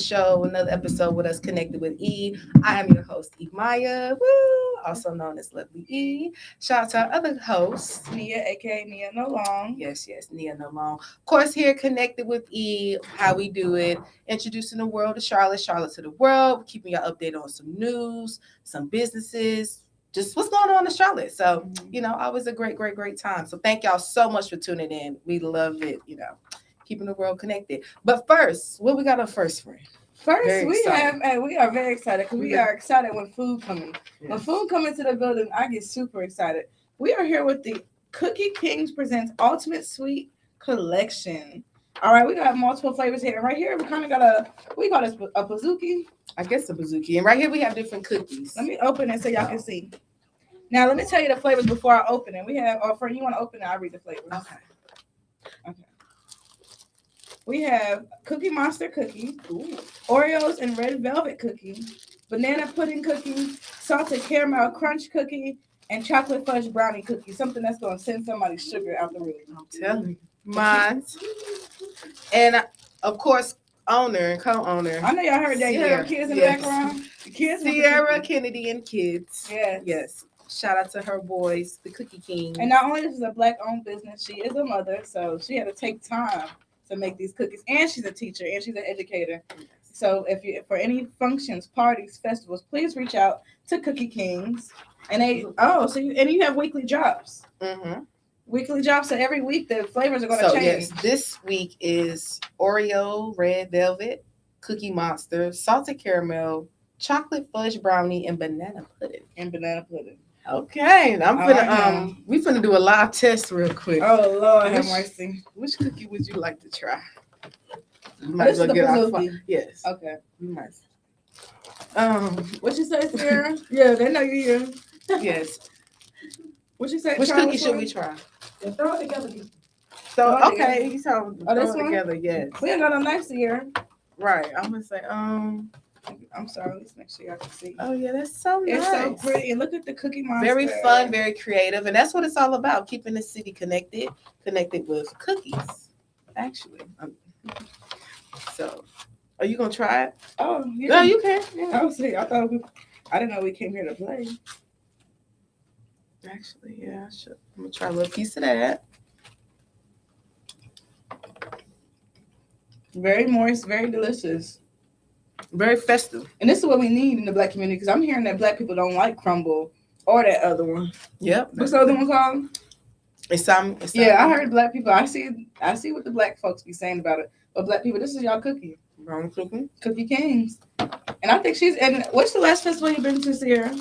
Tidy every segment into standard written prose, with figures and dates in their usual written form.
show, another episode with us, Connected with E. I am your host, E. Maya, woo, also known as Lovely E. Shout out to our other host, Nia, aka Nia No Long. Yes, Nia No Long. Of course, here, Connected with E, how we do it, introducing the world to Charlotte, Charlotte to the world, keeping y'all updated on some news, some businesses, just what's going on in Charlotte. So, always a great time. So thank y'all so much for tuning in. We love it, keeping the world connected. But first, what we got on first, friend? First, we are very excited because we are excited when food coming. Yes. When food come into the building, I get super excited. We are here with the Cookie Kings Presents Ultimate Sweet Collection. All right, we got multiple flavors here. Right here, we kind of got we call this a bazooki. I guess a bazooki. And right here, we have different cookies. Let me open it so y'all can see. Now, let me tell you the flavors before I open it. We have, for you want to open it, I'll read the flavors. Okay. We have Cookie Monster cookie, Oreos and red velvet cookie, banana pudding cookie, salted caramel crunch cookie, and chocolate fudge brownie cookie. Something that's going to send somebody's sugar out the roof. I'm telling you. Mine. And, of course, owner and co-owner. I know y'all heard that. You heard kids in the background? The kids. Sierra, Kennedy, and kids. Yes. Shout out to her boys, the Cookie King. And not only this is a Black-owned business, she is a mother, so she had to take time to make these cookies. And she's a teacher, and she's an educator. So for any functions, parties, festivals, please reach out to Cookie Kings. And you have weekly drops. Mm-hmm. Weekly drops, so every week the flavors are going to change. Yes, this week is Oreo, red velvet, Cookie Monster, salted caramel, chocolate fudge brownie, and banana pudding. Okay, we finna do a live test real quick. Oh Lord, have mercy. Which cookie would you like to try? This is the bazooki. Yes. Okay. You might. What you say, Sarah? Yeah, they know you here. Yes. What you say? Which cookie should we try? Yeah, throw it together. So okay, you throw this one together. Yes. We ain't got no knives here. Right. I'm gonna say I'm sorry. Let's make sure y'all can see. Oh yeah, that's so nice. It's so pretty. And look at the Cookie Monster. Very fun, very creative, and that's what it's all about: keeping the city connected with cookies. Actually, so are you gonna try it? Oh, yeah. No, you can. Yeah. I didn't know we came here to play. Actually, yeah, I should. I'm gonna try a little piece of that. Very moist, very delicious. Very festive. And this is what we need in the Black community, because I'm hearing that Black people don't like crumble or that other one. Yep. What's the other one called? It's yeah, I heard Black people. I see what the Black folks be saying about it. But Black people, this is y'all cookie. Brown cookie. Cookie Kings. And I think and what's the last festival you've been to, Sierra?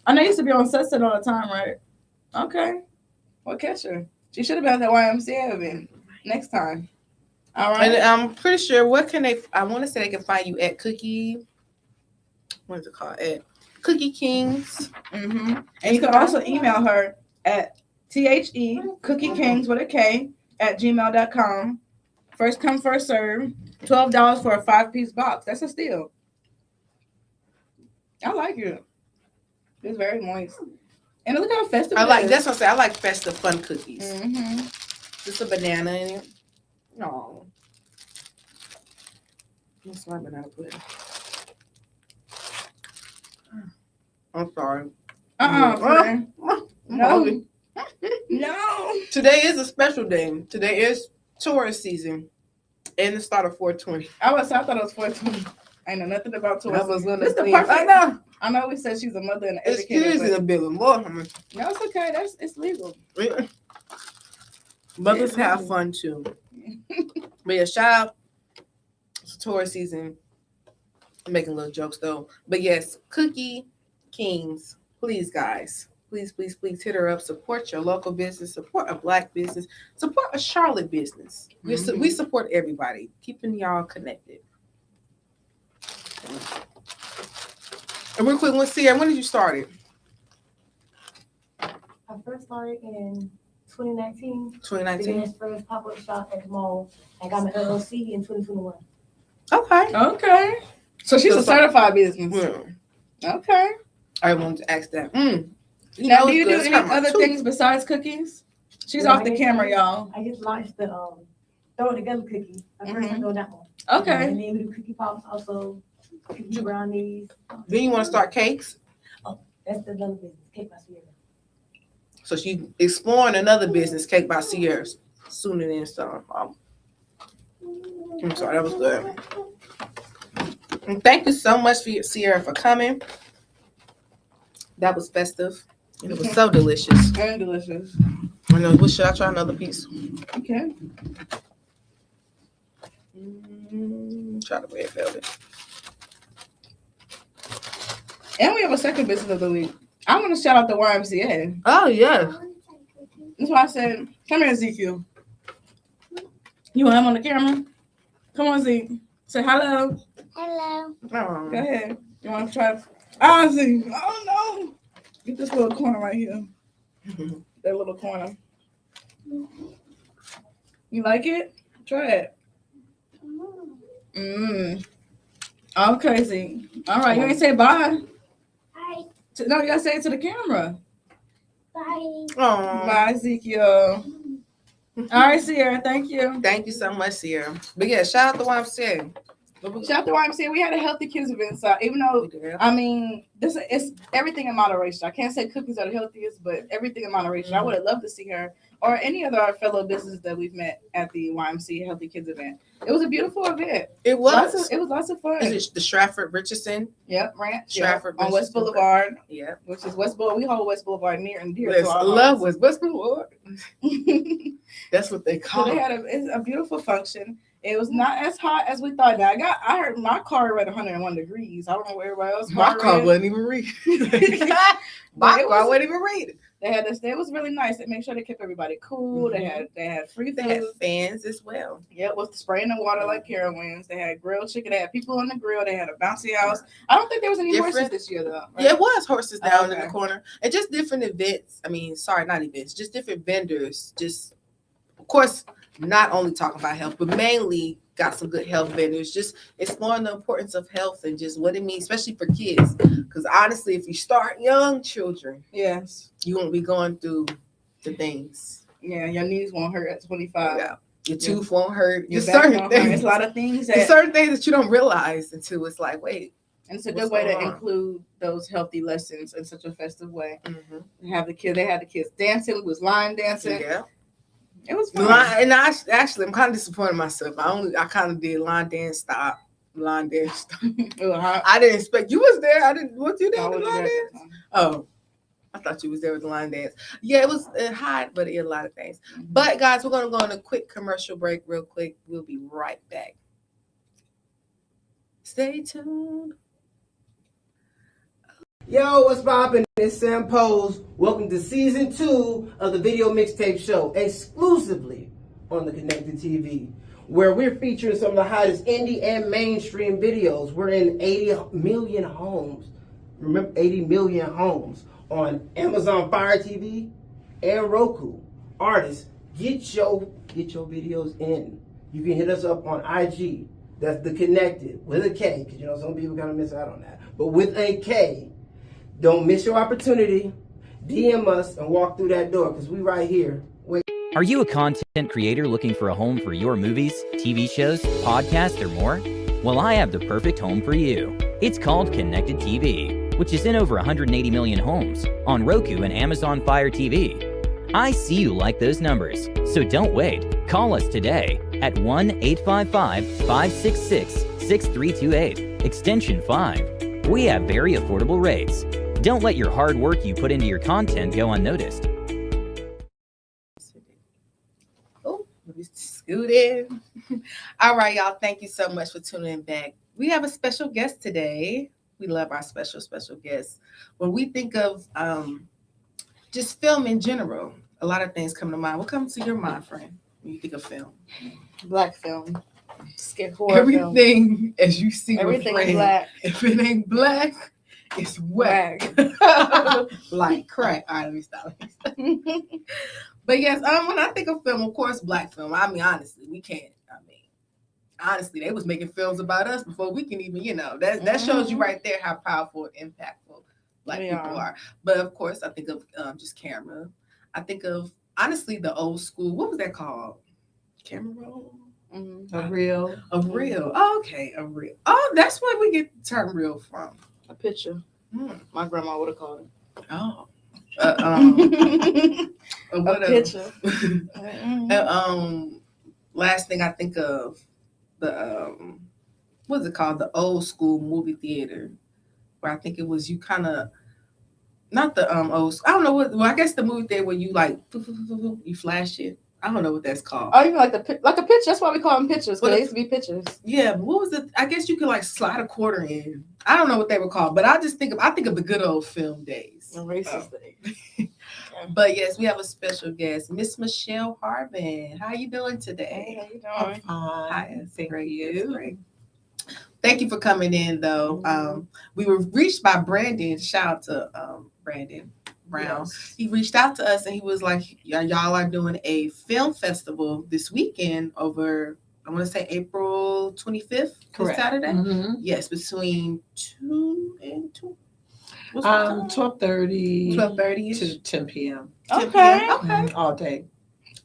I know you used to be on Sunset all the time, right? Okay. Well, catch her. She should have been at the YMCA event next time. All right. And I'm pretty sure I want to say they can find you at Cookie. What is it called? At Cookie Kings. Mm-hmm. And you can also email her at TheCookiekings with a K @gmail.com. First come, first serve. $12 for a 5-piece box. That's a steal. I like it. It's very moist. And look how festive that's what I say. I like festive, fun cookies. Mm-hmm. Just a banana in it. No. What's my banana pudding? I'm sorry. No. No. Today is a special day. Today is tourist season. And the start of 420. I thought it was 420. I know nothing about tourist season. This is the perfect. I know we said she's a mother and an educator. Excuse me a bit more. No, it's okay. It's legal. Mothers have fun too. But yeah, shout out. It's tourist season. I'm making little jokes though. But yes, Cookie Kings, please guys. Please hit her up. Support your local business. Support a Black business. Support a Charlotte business. We support everybody. Keeping y'all connected. And real quick, let's see. When did you start it? I first started in 2019. 2019. Began first pop-up shop at the mall. I got my LLC in 2021. Okay. So she's a certified business. Yeah. Okay. I wanted to ask that. Now, do you do any other things besides cookies? She's off the camera, y'all. I just launched the throw it together cookie. At first, I Mhm. go that one. Okay. And then we do cookie pops also, cookie brownies. Then you want to start cakes? That's the other business, Cake by Sierra. So she exploring another business, Cake by Sierra's, sooner than some. I'm sorry, that was good. And thank you so much for Sierra for coming. That was festive. And it was so delicious. Very delicious. I know. Should I try another piece? Okay. Try the red velvet. And we have a second business of the week. I want to shout out the YMCA. Oh yeah. That's why I said, come here, Ezekiel. You want him on the camera? Come on, Zeke. Say hello. Hello. Oh. Go ahead. You want to try? Ah, Zeke. Oh, no. Get this little corner right here. That little corner. You like it? Try it. Okay, Zeke. All right. You ain't say bye. Bye. No, you got to say it to the camera. Bye. Oh. Bye, Ezekiel. All right, Sierra. Thank you. Thank you so much, Sierra. But yeah, shout out to YMCA. Shout out to YMCA. We had a healthy kids event. So even though, I mean, this it's everything in moderation. I can't say cookies are the healthiest, but everything in moderation. I would have loved to see her or any of our fellow businesses that we've met at the YMCA Healthy Kids event. It was a beautiful event. It was. It was lots of fun. Is it the Stratford Richardson? Yep, right. Stratford on West Richardson. Boulevard, Yeah. which is West Boulevard. We hold West Boulevard near and dear Yes, to our love hearts. West Boulevard. That's what they So call they it. had it's a beautiful function. It was not as hot as we thought. Now I heard my car read 101 degrees. I don't know where everybody else. My car read. wasn't even reading. My car wasn't even reading. They had this. It was really nice. They made sure they kept everybody cool. Mhm. They had free They food. had fans as well. Yeah, with spraying the water like carowinds. They had grilled chicken. They had people on the grill. They had a bouncy house. I don't think there was any horses Different. this year though. Right? Yeah, it was horses down in Okay. the corner. And just different events. I mean, sorry, not events, just different vendors. Just, of course, not only talking about health, but mainly got some good health vendors. Just exploring the importance of health and just what it means, especially for kids. Because honestly, if you start young children, Yes. you won't be going through the things. Yeah, your knees won't hurt at 25. Yeah. Your tooth won't hurt. Your Just back certain won't hurt. things. It's a lot of things There's that. certain things that you don't realize until it's like, wait. And it's a What's good way to going on? include those healthy lessons in such a festive way. Mm-hmm. They had the kids dancing. It was line dancing. Yeah. It was fun. And actually, I'm kind of disappointed in myself. I kind of did line dance stop. It was hot. I didn't expect you was there. I didn't. What you did I with the wasn't line there. dance? Oh, I thought you was there with the line dance. Yeah, it was hot, but it had a lot of things. But guys, we're gonna go on a quick commercial break, real quick. We'll be right back. Stay tuned. Yo, what's poppin'? It's Sam Pose. Welcome to season 2 of the Video Mixtape Show, exclusively on the Konnected TV, where we're featuring some of the hottest indie and mainstream videos. We're in 80 million homes. Remember, 80 million homes on Amazon Fire TV and Roku. Artists, get your videos in. You can hit us up on IG. That's the Konnected with a K, because you know some people kind of miss out on that. But with a K. Don't miss your opportunity. DM us and walk through that door because we right here. Wait. Are you a content creator looking for a home for your movies, TV shows, podcasts, or more? Well, I have the perfect home for you. It's called Konnected TV, which is in over 180 million homes on Roku and Amazon Fire TV. I see you like those numbers, so don't wait. Call us today at 1-855-566-6328, extension 5. We have very affordable rates. Don't let your hard work you put into your content go unnoticed. Oh, we scooted. All right, y'all. Thank you so much for tuning in back. We have a special guest today. We love our special guests. When we think of just film in general, a lot of things come to mind. What comes to your mind, friend, when you think of film? Black film. Scare horror film. Everything, as you see, Everything with is black. If it ain't black, it's whack. Like crack. All right, let me stop. But yes, when I think of film, of course, black film. I mean, honestly, we can't. Honestly, they was making films about us before we can even, that shows you right there how powerful and impactful black people are. But of course, I think of just camera. I think of honestly the old school. What was that called? Camera roll. Mhm. real. A reel. Oh, okay, a reel. Oh, that's where we get the term real from. A picture. Hmm. My grandma would have called Oh. it. A What picture. last thing I think of the what's it called? The old school movie theater, where I think it was you kind of not the old. I don't know what. Well, I guess the movie theater where you like you flash it. I don't know what that's called. Oh, you mean like a picture? That's why we call them pictures. What Because they if- used to be pictures. Yeah, but what was it? I guess you could like slide a quarter in. I don't know what they were called, but I think of the good old film days. The racist days. But yes, we have a special guest, Miss Michelle Harvin. How you doing Hey, today? how you I'm doing? fine. Hi, it's Thank great, you. it's great. Thank you for coming in, though. Mhm. We were reached by Brandon. Shout out to Brandon Brown. Yes. He reached out to us and he was like, y'all are doing a film festival this weekend over, I want to say April 25th, this Correct. Saturday. Mhm. Yes, between 2 and 2. What's the time? 12:30 12:30 to 10 p.m. 10 Okay. p.m. Okay. All day.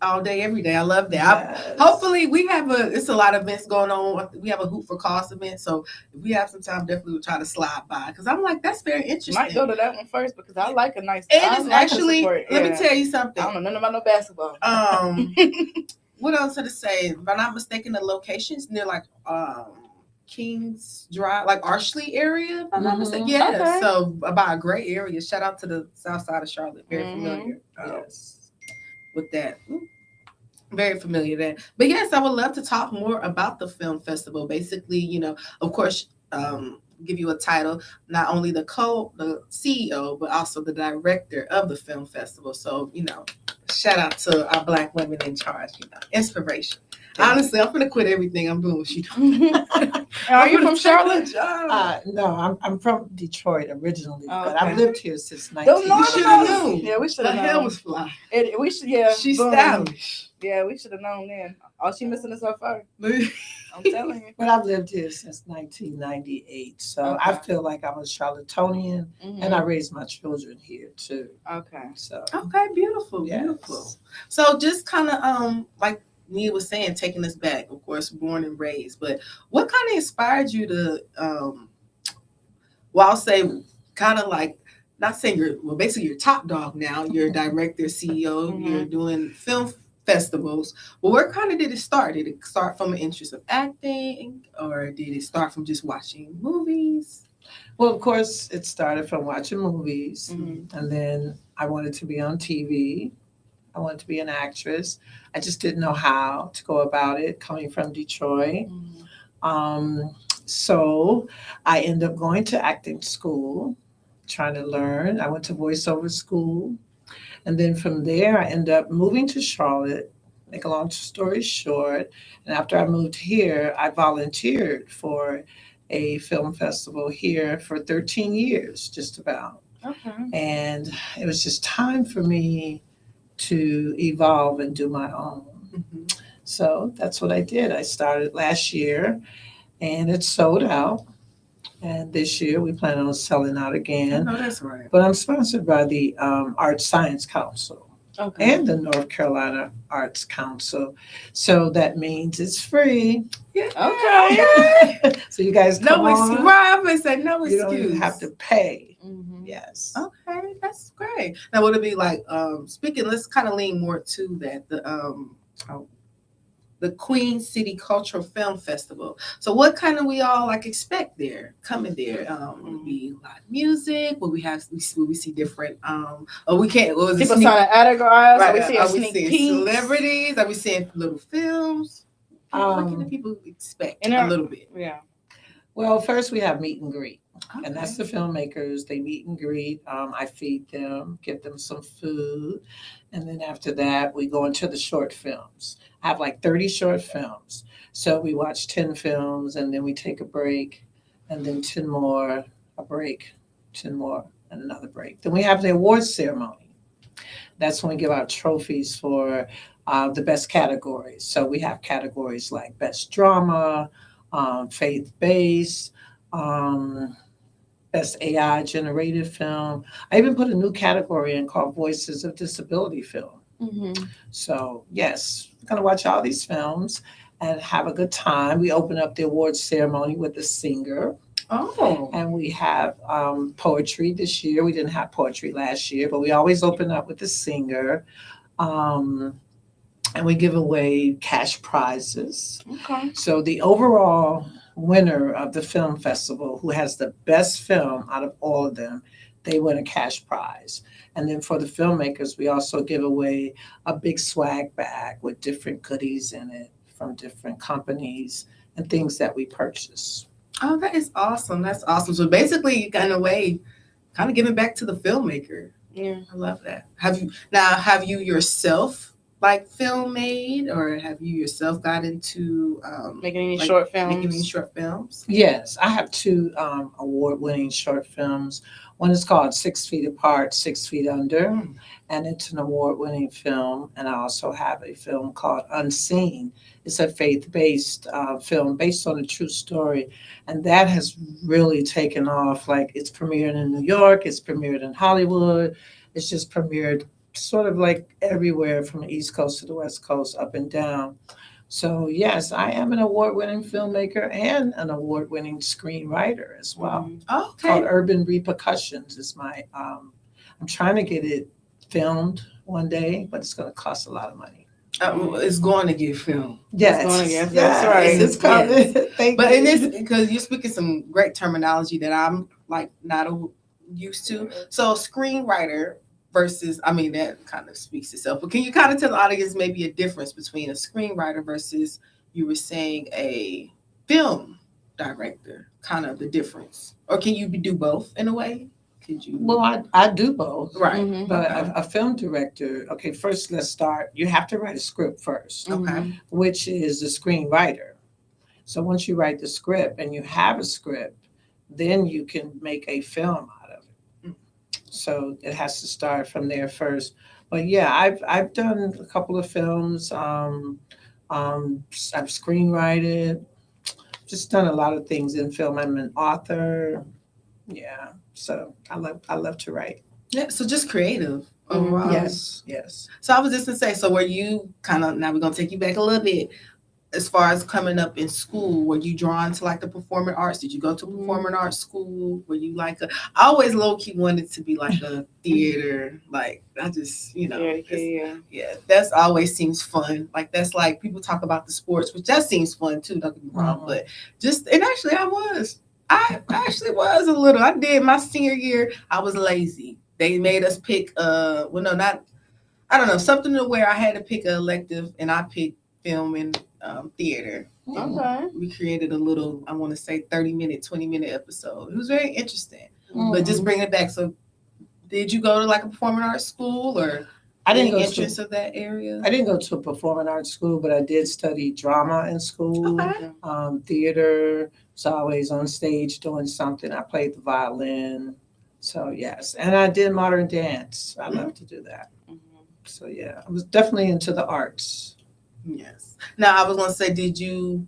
All day, every day. I love that. Yes. Hopefully we have it's a lot of events going on. We have a Hoop for Cause event. So if we have some time, definitely we'll try to slide by. Because I'm like, that's very interesting. Might go to that one first because I like a nice. It I is like to actually, support, let me yeah. tell you I something. don't know nothing about no basketball. What else to say? If I'm not mistaken, the location's near like Kings Drive, like Archley area. If I'm not mistaken. Yeah. Okay. So about a great area. Shout out to the south side of Charlotte. Very familiar Yes. with that. Very familiar there. But yes, I would love to talk more about the film festival. Basically, of course, give you a title, not only the CEO, but also the director of the film festival. So, shout out to our Black women in charge, inspiration. Honestly, I'm gonna quit everything I'm doing with you. Are you from Charlotte? No, I'm from Detroit originally, Oh, but okay. I've lived here since Don't 19. know. You should have known. Yeah, we should The have hell known. was fly. We should. Yeah, She's boom. stylish. Yeah, we should have known then. All she missing is her fur. I'm telling you. But I've lived here since 1998, so I Okay. feel like I'm a Charlottonian, and I raised my children here too. Okay. So Okay, beautiful, yes. beautiful. So just kind of like Nia was saying, taking us back, of course, born and raised, but what kind of inspired you to I'll say kind of like, not saying basically you're top dog now, you're a director, CEO, you're doing film festivals. Well, where kind of did it start? Did it start from an interest of acting, or did it start from just watching movies? Well, of course, it started from watching movies, Mhm. and then I wanted to be on TV. I wanted to be an actress. I just didn't know how to go about it, coming from Detroit. So I ended up going to acting school, trying to learn. I went to voiceover school. And then from there, I ended up moving to Charlotte. Make a long story short. And after I moved here, I volunteered for a film festival here for 13 years, just about. Okay. And it was just time for me to evolve and do my own. So that's what I did. I started last year and it sold out. And this year we plan on selling out again. No, that's right. But I'm sponsored by the Arts Science Council Okay. and the North Carolina Arts Council. So that means it's free. Yeah. Okay. So you guys come No on. excuse. Right, I'm gonna say no You don't even excuse. have to pay. Mhm. Yes. Okay, that's great. Now, would it be like speaking? Let's kind of lean more to that. The Queen City Cultural Film Festival. So, what kind of we all like expect there coming there? Will it be a lot of music? Will we see different? Or we can't. What was it? People Sneak- trying to categorize. Right, Are we seeing are we sneak seeing peeks? celebrities? Are we seeing little films? What can the people expect And a little bit? Yeah. Well, first we have meet and greet. And that's the filmmakers. They meet and greet. I feed them, give them some food. And then after that, we go into the short films. I have like 30 short films. So we watch 10 films and then we take a break and then 10 more, a break, 10 more, and another break. Then we have the awards ceremony. That's when we give out trophies for the best categories. So we have categories like best drama, faith-based, best AI generated film. I even put a new category in called Voices of Disability Film. Mm-hmm. So yes, we're gonna watch all these films, and have a good time. We open up the awards ceremony with a singer. Oh. And we have poetry this year. We didn't have poetry last year, but we always open up with a singer. Um, and we give away cash prizes. Okay. So the overall winner of the film festival, who has the best film out of all of them, they win a cash prize. And then for the filmmakers, we also give away a big swag bag with different goodies in it from different companies and things that we purchase. Oh, that is awesome. That's awesome. So basically, in a way, kind of giving back to the filmmaker. Yeah. I love that. Have you yourself like film made, or have you yourself got into Making any like, short films? making any short films? Yes, I have two award-winning short films. One is called 6 Feet Apart, 6 Feet Under, and it's an award-winning film. And I also have a film called Unseen. It's a faith-based film based on a true story, and that has really taken off. Like, it's premiered in New York, it's premiered in Hollywood, it's just premiered sort of like everywhere from the East Coast to the West Coast, up and down. So yes, I am an award-winning filmmaker and an award-winning screenwriter as well. Oh, Called okay. Urban Repercussions is my. I'm trying to get it filmed one day, but it's going to cost a lot of money. It's going to get filmed. Yes, going to get- yes, that's right. It's coming. Thank But you. in this, because you're speaking some great terminology that I'm like not used to. So screenwriter versus, I mean, that kind of speaks itself. But can you kind of tell the audience maybe a difference between a screenwriter versus, you were saying, a film director? Kind of the difference, or can you do both in a way? Could you? Well, I do both. Right. Mhm. But Okay. a film director, okay, first let's start. You have to write a script first, Okay. which is the screenwriter. So once you write the script and you have a script, then you can make a film out of it. So it has to start from there first. But yeah, I've done a couple of films. I've screenwrited, just done a lot of things in film. I'm an author. Yeah, so I love to write. Yeah. So just creative overall. Yes. So I was just gonna say, so were you kind of, now we're gonna take you back a little bit, as far as coming up in school, were you drawn to like the performing arts? Did you go to performing arts school? Were you like I always low key wanted to be like a theater, like I just, yeah, that's always seems fun. Like that's like people talk about the sports, which that seems fun too, don't get me wrong, but just, and actually I actually was a little, I did my senior year, I was lazy. They made us pick well no, not, I don't know, something to where I had to pick an elective, and I picked film and theater. And Okay. we created a little, I want to say 30-minute, 20-minute episode. It was very interesting. But just bring it back. So did you go to like a performing arts school, or I didn't any go interest to of that area? I didn't go to a performing arts school, but I did study drama in school, Okay. theater. So always on stage doing something. I played the violin. So yes, and I did modern dance. I love to do that. So yeah, I was definitely into the arts. Yes. Now I was gonna say, did you?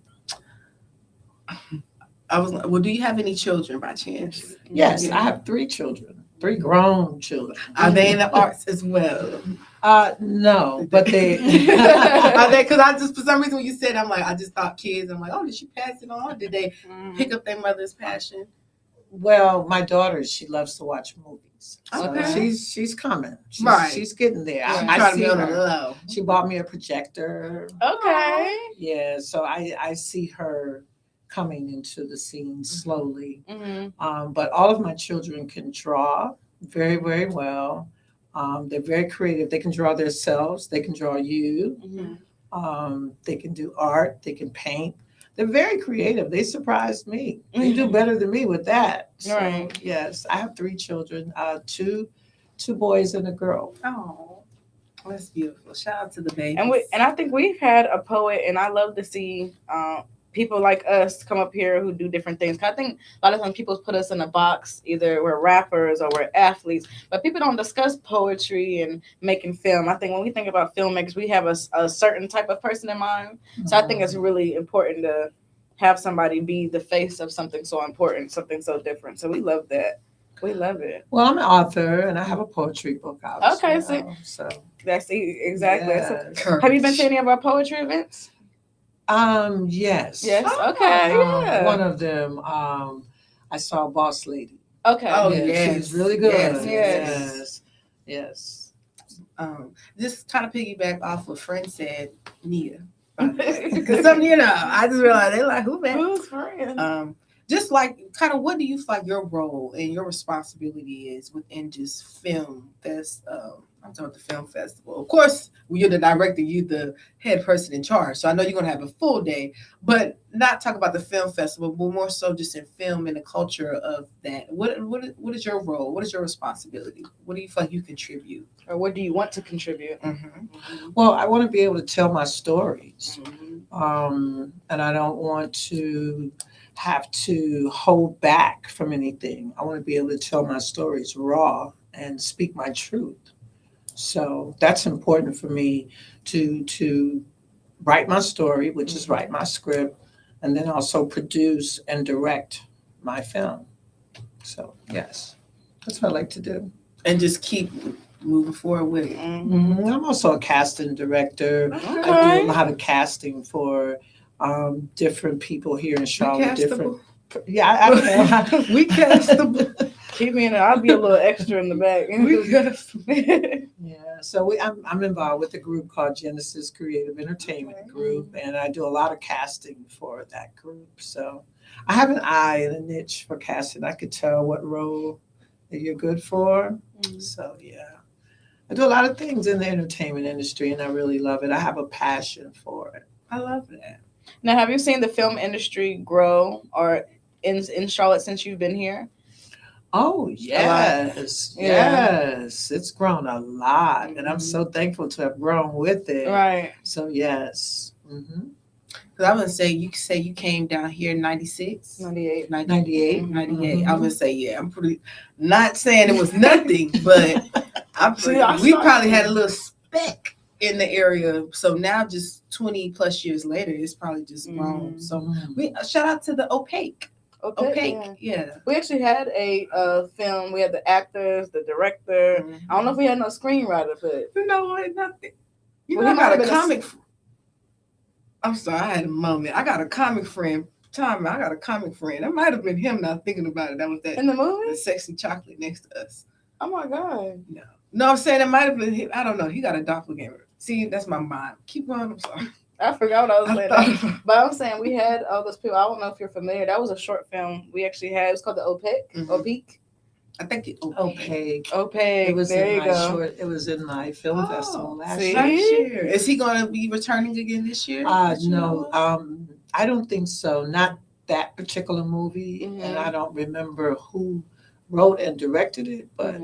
Well, do you have any children by chance? Yes, I have 3 children, 3 grown children. Are they in the arts as well? No, but they. Are they? Because I just, for some reason, when you said, I'm like, I just thought kids. I'm like, oh, did she pass it on? Did they pick up their mother's passion? Well, my daughter, she loves to watch movies. So Okay. she's coming. Right. She's getting there. She's I trying to see be on the her. low. She bought me a projector. Okay. Yeah, so I see her coming into the scene slowly. But all of my children can draw very, very well. They're very creative. They can draw themselves. They can draw you. They can do art. They can paint. They're very creative. They surprised me. They do better than me with that. So, Right. yes, I have 3 children, two boys and a girl. Oh, that's beautiful. Shout out to the babies. And I think we've had a poet, and I love to see people like us come up here who do different things. 'Cause I think a lot of times people put us in a box, either we're rappers or we're athletes, but people don't discuss poetry and making film. I think when we think about filmmakers, we have a certain type of person in mind. So I think it's really important to have somebody be the face of something so important, something so different. So we love that. We love it. Well, I'm an author and I have a poetry book out. Okay, so That's exactly. yes. So, have you been to any of our poetry events? Yes. Yes. Okay. Yeah. One of them, I saw Boss Lady. Okay. Oh, Yeah, yes. she's really good. Yes, yes. Yes. Just kind of piggyback off what friend said, Nia. Because some, I just realized they're like, who that? Who's friend? Just like, kind of, what do you feel like your role and your responsibility is within just film? That's I'm talking about the film festival. Of course, when you're the director, you're the head person in charge. So I know you're gonna have a full day, but not talk about the film festival, but more so just in film and the culture of that. What is your role? What is your responsibility? What do you feel like you contribute? Or what do you want to contribute? Well, I want to be able to tell my stories. Mm-hmm. And I don't want to have to hold back from anything. I want to be able to tell my stories raw and speak my truth. So that's important for me to write my story, which is write my script, and then also produce and direct my film. So yes, that's what I like to do. And just keep moving forward with it. I'm also a casting director. I do Okay. a lot of casting for different people here in Charlotte. Different, yeah, I We castable. Keep me in there. I'll be a little extra in the back. yeah. So I'm involved with a group called Genesis Creative Entertainment Group, and I do a lot of casting for that group. So I have an eye and a niche for casting. I could tell what role that you're good for. So yeah, I do a lot of things in the entertainment industry, and I really love it. I have a passion for it. I love that. Now, have you seen the film industry grow or in Charlotte since you've been here? Oh yes, Yeah. yes, it's grown a lot, and I'm so thankful to have grown with it. Right. So yes. Mm-hmm. Because I would say you came down here in 96, 98. 98. 98. I would say, yeah, I'm pretty, not saying it was nothing, but we probably had a little speck in the area. So now just 20 plus years later, it's probably just grown. So we shout out to the Opaque. Opaque, yeah. We actually had a film. We had the actors, the director. I don't know if we had no screenwriter, but you know what? Nothing. You Well, know, he I got might a have been a- comic. I'm sorry, I had a moment. I got a comic friend. I got a comic friend. That might have been him now thinking about it. That was that in the movie. the sexy chocolate next to us. Oh my god. No, I'm saying it might have been him. I don't know. He got a doppelganger. See, that's my mind. Keep going. I'm sorry. I forgot what I was I saying. thought- But I'm saying we had all those people. I don't know if you're familiar. That was a short film we actually had. It was called the Opaque. Mhm. I think it Opaque. Opaque. It was there in you my go. short. It was in my film Oh, festival last see? year. last year. Is he going to be returning again this year? No, I don't think so. Not that particular movie, and I don't remember who wrote and directed it, but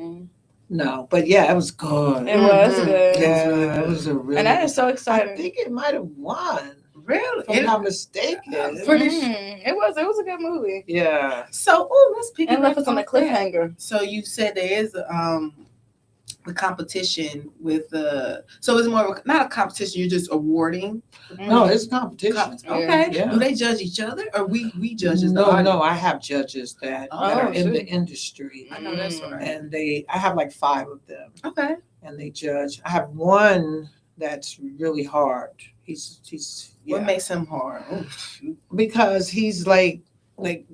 no. But yeah, it was good. It was Mhm. good. Yeah, it was a really. And that is so I exciting. think it might have won, Really? if I'm not mistaken. Pretty It was a good movie. Yeah. So, let's pick And left us on a cliffhanger. So you said there is a competition with so it's more of not a competition. You're just awarding. No, it's competition. Okay. Yeah. Do they judge each other, or we judge as the No, audience? no, I have judges that are in the industry, I know that's right. and I have like 5 of them, Okay. and they judge. I have one that's really hard. He's What makes him hard? Oh, because he's like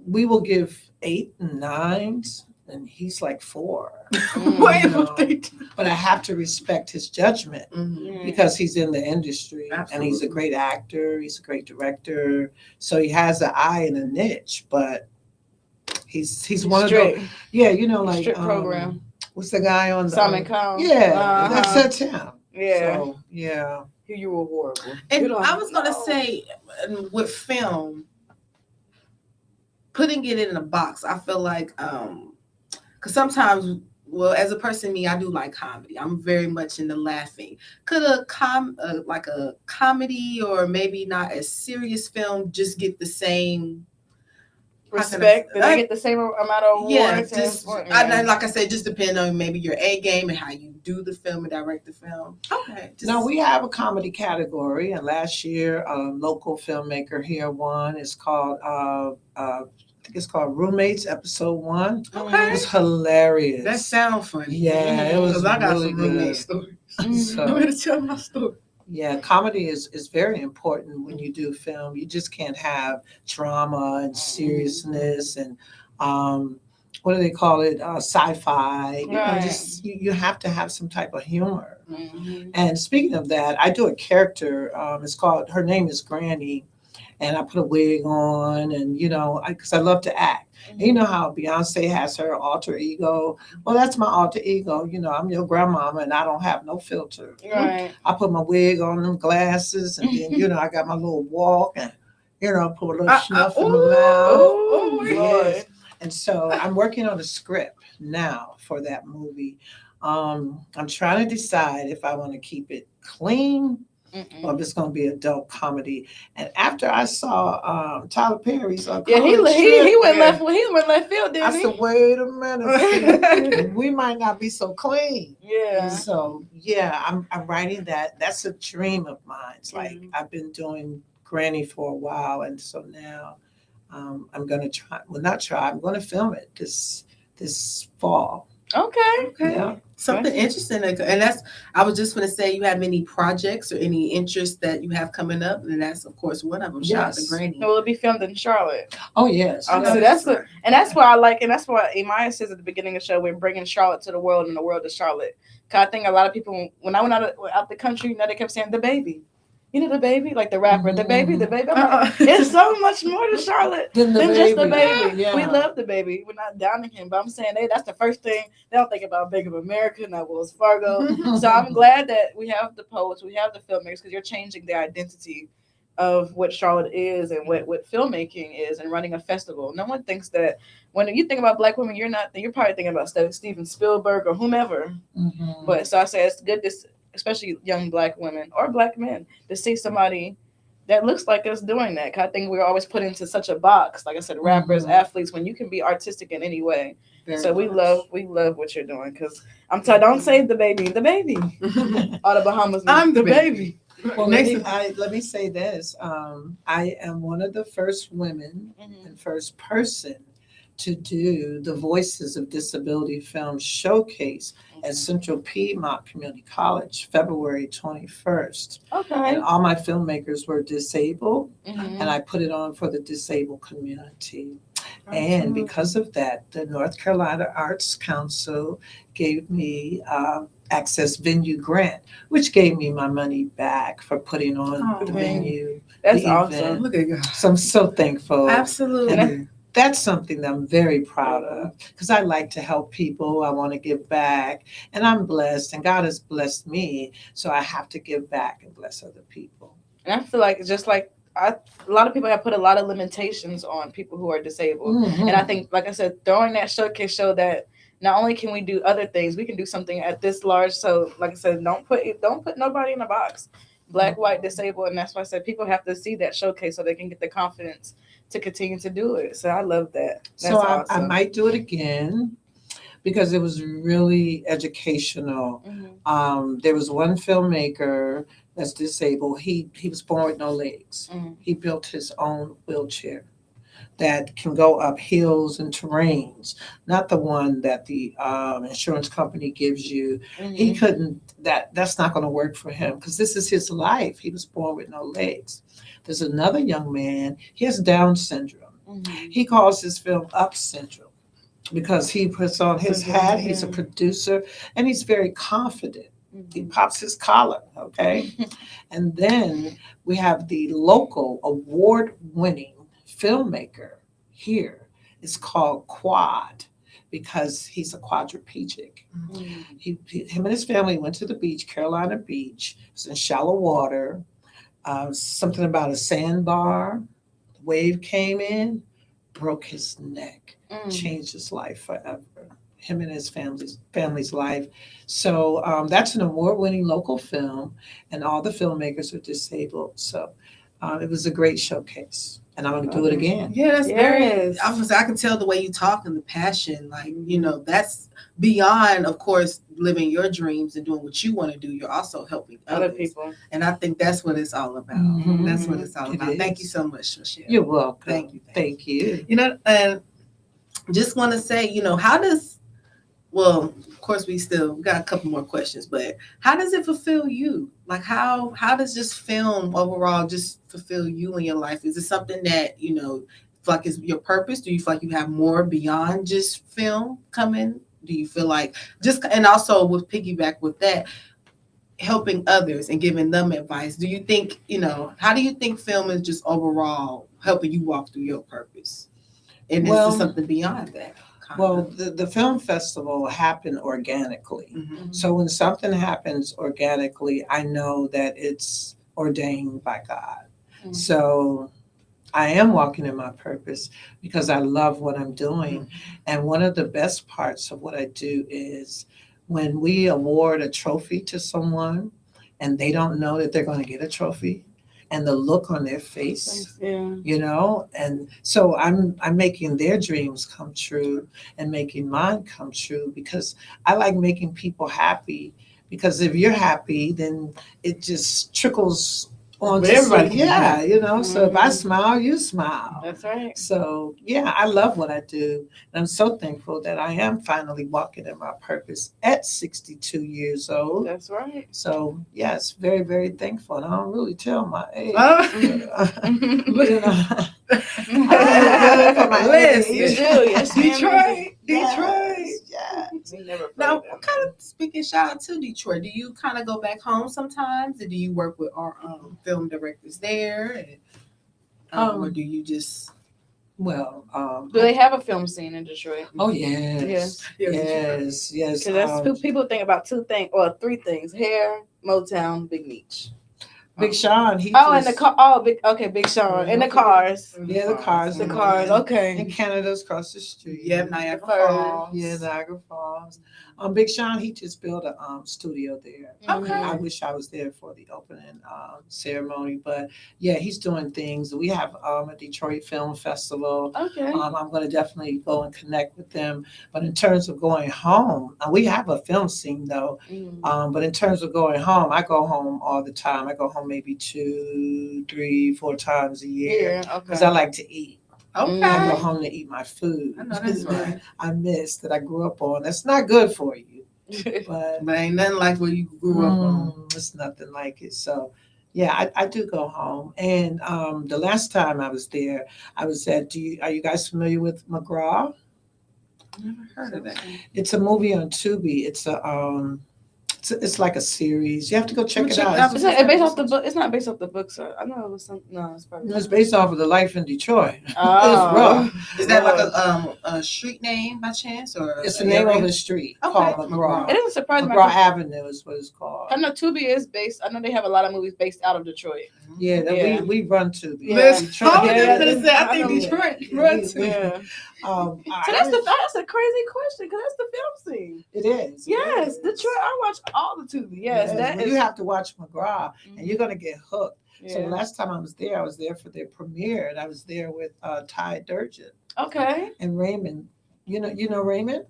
we will give 8 and 9s, and he's like 4. Wait, You know, what they do? but I have to respect his judgment Mhm. because he's in the industry and he's a Absolutely. great actor. He's a great director, so he has an eye and a niche. But he's one of those. Yeah, like Strict program. What's the guy on the Simon Cowell. Yeah, that's him. Yeah. So, yeah. You were horrible. And You don't I was gonna know. say, with film, putting it in a box, I feel like, because sometimes, well, as a person, me, I do like comedy. I'm very much into laughing. Could like a comedy or maybe not a serious film just get the same Respect. Did they get the same amount of awards? Yeah, and just support? like I said, just depend on maybe your A game and how you do the film and direct the film. Okay. Now we have a comedy category, and last year a local filmmaker here won. It's called I think it's called Roommates Episode 1. Okay. It was hilarious. That sounds funny. Yeah, it was Because I got really some roommate good. stories. So- I'm going to tell my story. Yeah, comedy is very important when you do film. You just can't have drama and seriousness and what do they call it? Sci-fi. You know, Right. just you have to have some type of humor. Mhm. And speaking of that, I do a character. It's called. Her name is Granny, and I put a wig on, and you know, because I love to act. And you know how Beyonce has her alter ego. Well, that's my alter ego. You know, I'm your grandmama, and I don't have no filter. Right. I put my wig on, them glasses, and then you know I got my little walk, and you know put a little snuff in my mouth. Oh, Yes. And so I'm working on a script now for that movie. I'm trying to decide if I want to keep it clean or if it's going to be adult comedy. And after I saw Tyler Perry's Yeah, College he went Trip, left field, I didn't he? said, wait a minute, we might not be so clean. Yeah. So yeah, I'm writing that. That's a dream of mine. It's like Mhm. I've been doing Granny for a while, and so now I'm gonna try. Well, not try. I'm gonna film it this fall. Okay. Yeah. Something interesting, and that's. I was just going to say, you have any projects or any interests that you have coming up, and that's of course one of them. Shout out to Yes. Granny. No, it'll be filmed in Charlotte. Oh yes. Okay, Yeah, that's right. and that's why I like, and that's why Amaya says at the beginning of the show, we're bringing Charlotte to the world and the world to Charlotte. Cause I think a lot of people, when I went out the country, you know, they kept saying the baby. You know, the baby, like the rapper, the baby, the baby. I'm like, it's so much more to Charlotte Then than just the baby. Yeah. We love the baby. We're not downing him, but I'm saying that's the first thing they don't think about. Bank of America, not Wells Fargo. So I'm glad that we have the poets, we have the filmmakers, because you're changing the identity of what Charlotte is and what filmmaking is and running a festival. No one thinks that when you think about Black women, you're probably thinking about Steven Spielberg or whomever. Mhm. But so I say it's good, especially young Black women or Black men, to see somebody that looks like us doing that. 'Cause I think we're always put into such a box. Like I said, rappers, athletes, when you can be artistic in any way. Very So we much. love what you're doing. Because I'm telling, don't say the baby, or the Bahamas. I'm the baby. Well, Next- let me say this. I am one of the first women and first person to do the Voices of Disability Film Showcase at Central Piedmont Community College, February 21st. Okay. And all my filmmakers were disabled, Mhm. and I put it on for the disabled community. And because of that, the North Carolina Arts Council gave me access venue grant, which gave me my money back for putting on the venue. That's the awesome. event. Look at God. So I'm so thankful. Absolutely. And that's something that I'm very proud of because I like to help people. I want to give back, and I'm blessed, and God has blessed me. So I have to give back and bless other people. And I feel like it's just like a lot of people have put a lot of limitations on people who are disabled. And I think, like I said, throwing that showcase show that not only can we do other things, we can do something at this large. So, like I said, don't put nobody in a box, Black, white, disabled, and that's why I said people have to see that showcase so they can get the confidence to continue to do it. So I love that. That's So I awesome. might do it again because it was really educational. There was one filmmaker that's disabled. He was born with no legs. He built his own wheelchair that can go up hills and terrains, not the one that the insurance company gives you. He couldn't, that's not going to work for him because this is his life. He was born with no legs. There's another young man, he has Down syndrome. He calls his film Up Syndrome because he puts on his hat, he's a producer, and he's very confident. He pops his collar, okay? And then we have the local award-winning filmmaker here. It's called Quad because he's a quadriplegic. Him and his family went to the beach, Carolina Beach. It was in shallow water. Something about a sandbar. The wave came in, broke his neck, changed his life forever. Him and his family's life. So that's an award-winning local film, and all the filmmakers are disabled. So it was a great showcase, and I'm going to do it again. Yeah, that's very. Yes. I can tell the way you talk and the passion. Like, you know, that's beyond, of course, living your dreams and doing what you want to do. You're also helping Other others. people. And I think that's what it's all about. That's what it's all It about. Thank is. you so much, Michelle. You're welcome. Thank you. Thank you. You know, and just want to say, you know, how does well, of course, we still got a couple more questions, but how does it fulfill you? Like, how does this film overall just fulfill you in your life? Is it something that feel like is your purpose? Do you feel like you have more beyond just film coming? Do you feel like and also with piggyback with that, helping others and giving them advice? Do you think how do you think film is just overall helping you walk through your purpose? And is there something beyond that? Well, the film festival happened organically. Mm-hmm. So when something happens organically, I know that it's ordained by God. Mm-hmm. So I am walking in my purpose because I love what I'm doing. Mm-hmm. And one of the best parts of what I do is when we award a trophy to someone and they don't know that they're going to get a trophy, and the look on their face, and so I'm making their dreams come true and making mine come true, because I like making people happy, because if you're happy, then it just trickles on to everybody. So if I smile, you smile. That's right. So yeah, I love what I do. And I'm so thankful that I am finally walking in my purpose at 62 years old. That's right. So yes, very, very thankful. And I don't really tell my age. For my Listen, age. You do, yes, Detroit. Yes. We never Now, played what kind of speaking shout out to Detroit? Do you kind of go back home sometimes, or do you work with our film directors there, or do you just? Well, Do they have a film scene in Detroit? oh yes, yes. Because that's people think about two things or three things: hair, Motown, Big Meech. Big Sean. And the car. Oh, Big Sean. And the cars. Yeah, the cars. The cars. Okay. In Canada's across the street. Yep, Niagara Falls. Yeah, Niagara Falls. Big Sean, he just built a studio there. Okay. I wish I was there for the opening ceremony, but yeah, he's doing things. We have a Detroit Film Festival. Okay. I'm going to definitely go and connect with them. But in terms of going home, we have a film scene though. But in terms of going home, I go home all the time. I go home maybe 2, 3, 4 times a year because I like to eat. Okay. I go home to eat my food. I know that's right. I miss that I grew up on. That's not good for you, but ain't nothing like what you grew up on. It's nothing like it. So, yeah, I do go home. And the last time I was there, I was at. Are you guys familiar with McGraw? Never heard of that. It's a movie on Tubi. It's a it's like a series. You have to go check it out. It's not based off the book. It's not based off the book, sir. I know it was some. No, it's probably. It's based off of the life in Detroit. Oh. It's rough. Is that like a street name by chance, or it's the name of a street called McGraw. It doesn't surprise me. McGraw Avenue is what it's called. I know Tubi is based. I know they have a lot of movies based out of Detroit. Yeah, we run Tubi. Yeah. I think Detroit runs. Yeah. So that's a crazy question because that's the film scene. It is. Yes, Detroit. I watch all the Tubi. Yes, that is. You have to watch McGraw, and you're gonna get hooked. Yeah. So the last time I was there for their premiere, and I was there with Ty Durgin. Okay. And Raymond. You know Raymond?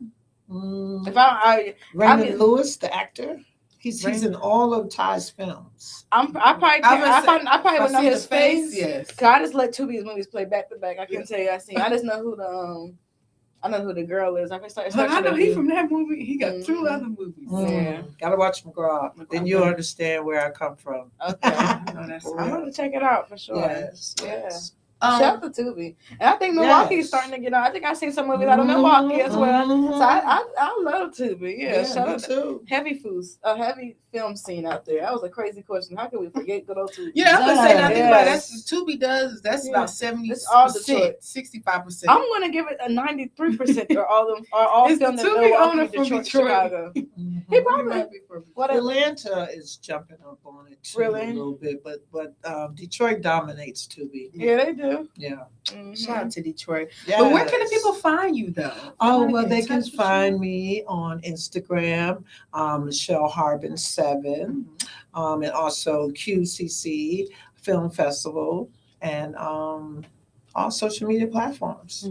If Raymond Lewis, the actor. He's in all of Ty's films. I probably would know his face. Yes. Cause I just let Tubi's movies play back to back. I can't tell you. I just know who the girl is. I know he from that movie. He got 2 other movies. Yeah. Gotta watch McGraw. Then you'll understand where I come from. Okay. I'm gonna check it out for sure. Yes. Yeah. Yes. Shout out to Tubi. And I think Milwaukee's starting to get on. I think I've seen some movies out of Milwaukee as well. So I love Tubi. Yeah, shout out to heavy film scene out there. That was a crazy question. How can we forget good old Tubi? Yeah, I was gonna say nothing about that. Tubi does. That's about 70%, 65%. I'm gonna give it a 93%. Or all it's filmed the in Tubi Milwaukee, owner from Detroit. Chicago. He probably. Atlanta is jumping up on it too, Really? a little bit, but Detroit dominates Tubi. Yeah, they do. Yeah. Shout out to Detroit. Yes. But where can the people find you though? Oh, well, they can find me on Instagram, Michelle Harbin 7, and also QCC Film Festival, and all social media platforms.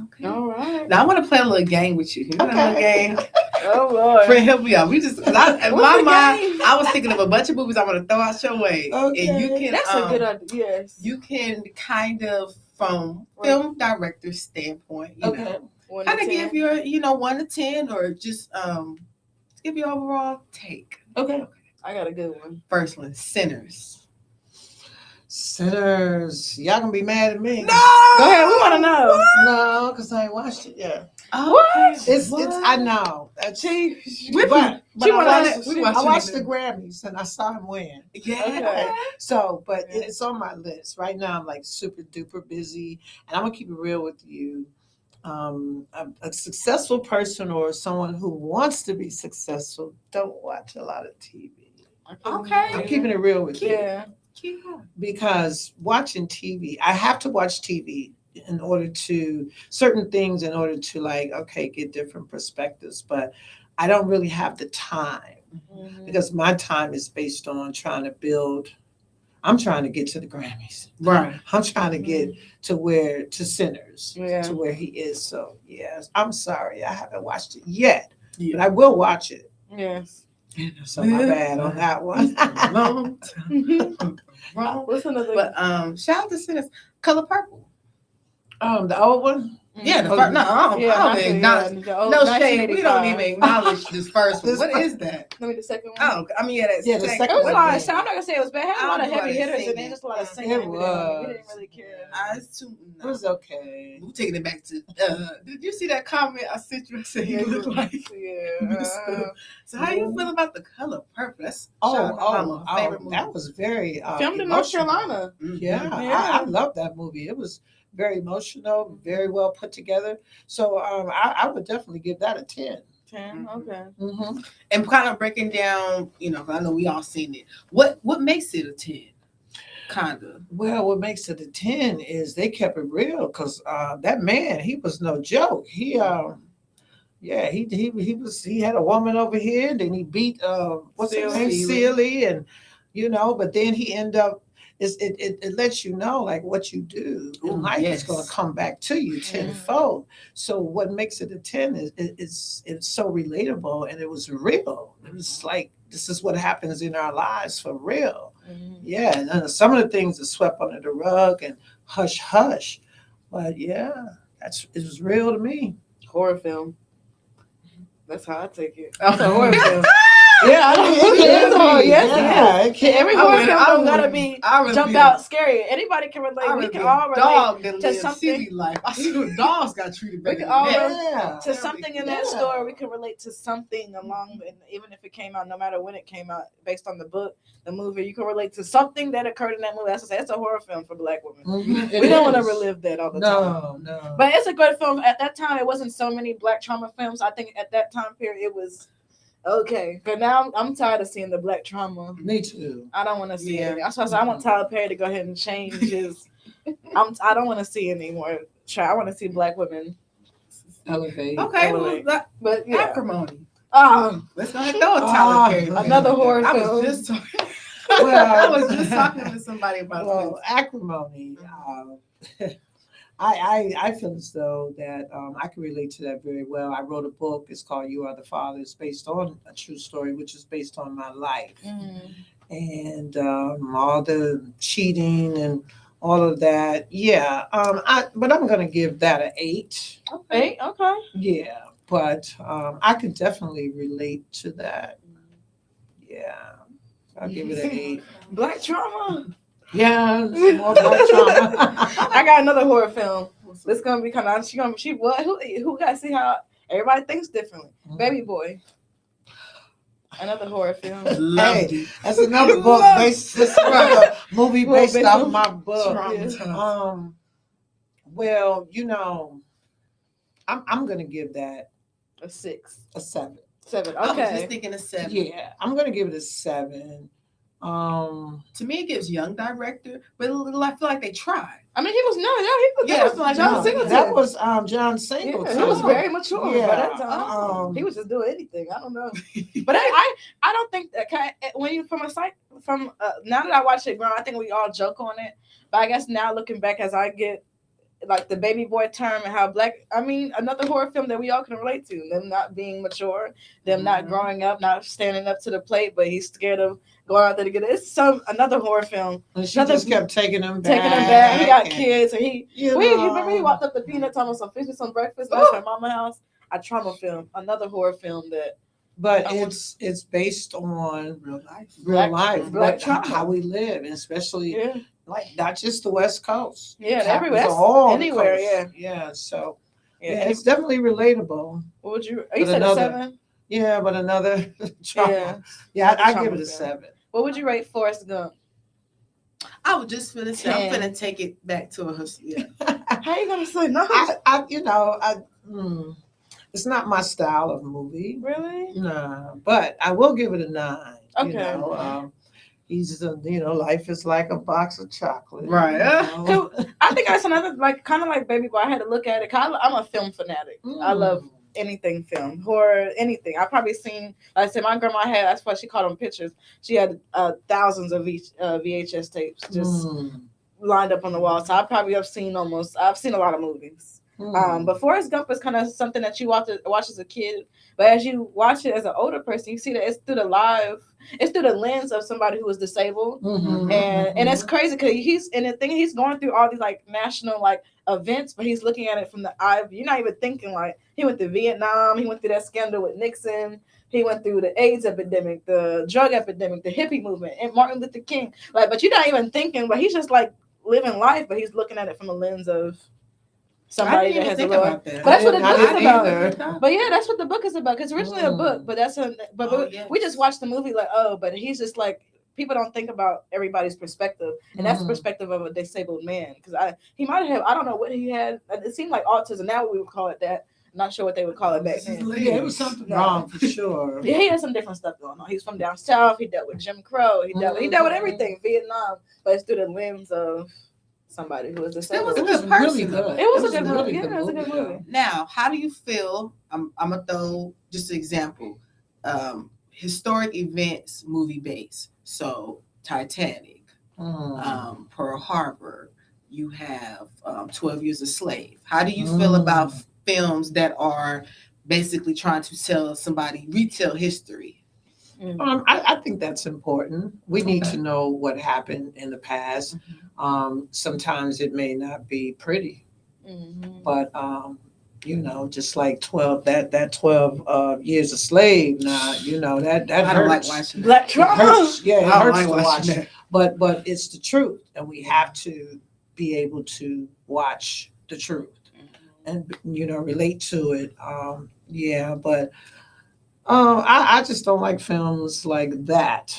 Okay. All right. Now I want to play a little game with you. A little game. Oh Lord. Friend, help me out. In my mind, I was thinking of a bunch of movies I want to throw out your way. Okay. And you can That's a good idea. Yes. You can kind of from film director standpoint, you know, Okay. kind of give your, 1 to 10, or just give your overall take. Okay. I got a good one. First one, Sinners. Sinners. Y'all gonna be mad at me. No, Go ahead. We want to know. No, because I ain't watched it yet. What? It's I know. She But she I wanna- watched, we I watched watched it. the Grammys and I saw him win. Yeah. Okay. So, but it's on my list right now. I'm like super duper busy, and I'm gonna keep it real with you. A successful person or someone who wants to be successful don't watch a lot of TV. Okay. I'm keeping it real with you Yeah. Keep going. because watching TV, I have to watch TV in order to certain things in order to like get different perspectives, but I don't really have the time because my time is based on trying to build. I'm trying to get to the Grammys. Right. I'm trying to get to Sinners, Yeah. to where he is. So yes, I'm sorry, I haven't watched it yet, Yeah. but I will watch it. Yes. So my bad on that one. Long time. Wrong. What's another? But shout out to Sinners. Color Purple. The old one. Yeah, the first, no, I don't acknowledge. No shade. We don't even acknowledge this first one. What is that? Let me the second one. Oh, I mean, that's Yeah, the It second was a one. lot of. I'm not gonna say it was bad. It had a lot of I don't heavy know how to hitters and sing then just a lot of it. singing. It We was. didn't really care. It's too. It was okay. We're taking it back to. Did you see that comment I sent you? I said you look like. Yeah. So how you feel about the Color Purple? That's shout out to my favorite movie. That was very Filmed in North emotional. Carolina. Yeah, I love that movie. It was very emotional, very well put together. So I would definitely give that a 10. 10. Okay. Mm-hmm. And kind of breaking down, 'cause I know we all seen it. What makes it a 10? Kind of. Well, what makes it a 10 is they kept it real because that man, he was no joke. He had a woman over here, then he beat what's her name, Sealy, and but then he ended up. It lets you know like what you do in life is going to come back to you tenfold. So what makes it a 10 is it's so relatable and it was real. It was like this is what happens in our lives for real. Yeah, and then some of the things are swept under the rug and hush hush, but yeah, it was real to me. Horror film. That's how I take it. That's a horror film. Yeah, I mean, it can be. Yes. It can. Every horror film don't gotta be jump out scary. Anybody can relate. We can all relate to something. Life. I see the dogs got treated better. We can all than relate to something in that story. We can relate to something along, and even if it came out, no matter when it came out, based on the book, the movie, you can relate to something that occurred in that movie. That's a horror film for Black women. Mm-hmm. We don't want to relive that all the time. No. But it's a good film. At that time, it wasn't so many Black trauma films. I think at that time period, it was okay. But now I'm tired of seeing the Black trauma. Me too. I don't want to see it. That's why I said I want Tyler Perry to go ahead and change his. I don't want to see anymore. I want to see Black women elevate. Okay, elevate. But acrimony. Let's go ahead and throw a Tyler Perry. Another horror I film. was just talking. I was just talking to somebody about this. Acrimony. I feel as though that I can relate to that very well. I wrote a book. It's called You Are the Father. It's based on a true story, which is based on my life. And all the cheating and all of that. Yeah. But I'm going to give that an 8. 8? Okay. Yeah. But I could definitely relate to that. Yeah. I'll give it an 8. Black trauma. Yeah, more Black trauma. I got another horror film. It's gonna be kind of. She what? Who got to see how everybody thinks differently? Baby Boy. Another horror film. Hey, that's another book based. That's another movie based off my book. Well, I'm gonna give that a 6, a 7. 7. I was Okay. just thinking a 7. Yeah, I'm gonna give it a 7. To me, it gives young director, but I feel like they tried. I mean, he was like John Singleton. That was John Singleton. He was very mature by that time. Yeah, he was just doing anything. I don't know, but I don't think that when you now that I watch it grown, I think we all joke on it. But I guess now looking back, as I get like the baby boy term and how another horror film that we all can relate to, them not being mature, them not growing up, not standing up to the plate, but he's scared of going out there to get it. It's another horror film. And she Another- just kept taking him back. Taking him back. He got and, kids, and you remember he know. walked up the peanut talking about some fish with some breakfast last at mama house. A trauma film, another horror film that. But I want- it's based on Real life. real life, black what, trauma. how we live, and especially Yeah, like not just the West Coast. yeah, It everywhere. happens That's all the anywhere. coast. Yeah, Yeah. So yeah. yeah, it's definitely relatable. What would you? You But said another- a 7. Yeah, but another trauma. Yeah. Yeah, I Trauma give it a film. 7. What would you rate Forrest Gump? I was just finna say, I'm 10. finna take it back to her. Yeah. How you gonna say no? It's not my style of movie. Really? Nah, but I will give it a 9. Okay. You know, he's life is like a box of chocolate. Right. you know. I think that's another kind of like Baby Boy. I had to look at it. I'm a film fanatic. I love anything film, horror, anything. I've probably seen. Like I said, my grandma had. That's why she called them pictures. She had thousands of VHS tapes just lined up on the wall. So I probably have seen I've seen a lot of movies. But Forrest Gump is kind of something that you watch as a kid, but as you watch it as an older person, you see that it's through the lens of somebody who is disabled, and it's crazy because he's going through all these like national like events, but he's looking at it from the eye of, you're not even thinking like he went to Vietnam, he went through that scandal with Nixon, he went through the AIDS epidemic, the drug epidemic, the hippie movement, and Martin Luther King, but you're not even thinking, but he's just like living life, but he's looking at it from the lens of somebody that has a little. about that. But that's what the I book is didn't about. either. But yeah, that's what the book is about. Because originally a book, but we just watched the movie like, but he's just like, people don't think about everybody's perspective, and that's the perspective of a disabled man. Because he might have, I don't know what he had. It seemed like autism. Now we would call it that. I'm not sure what they would call it back then. Yeah, it was something wrong for sure. Yeah, he had some different stuff going on. He's from down south. He dealt with Jim Crow. He dealt with everything, Vietnam, but it's through the lens of somebody who is disabled. It was a good really person. good. It was a good really movie. Yeah, it was a good movie. Now, how do you feel? I'm gonna throw just an example. Historic events, movie base. So Titanic, Pearl Harbor. You have 12 Years a Slave. How do you feel about films that are basically trying to retell history? I think that's important. We need to know what happened in the past. Sometimes it may not be pretty, but just like 12 years a slave. Now that I don't like hurts. watching Black It trauma. hurts. Yeah, it I don't hurts like to watching watch. that. But it's the truth, and we have to be able to watch the truth and relate to it. But I just don't like films like that.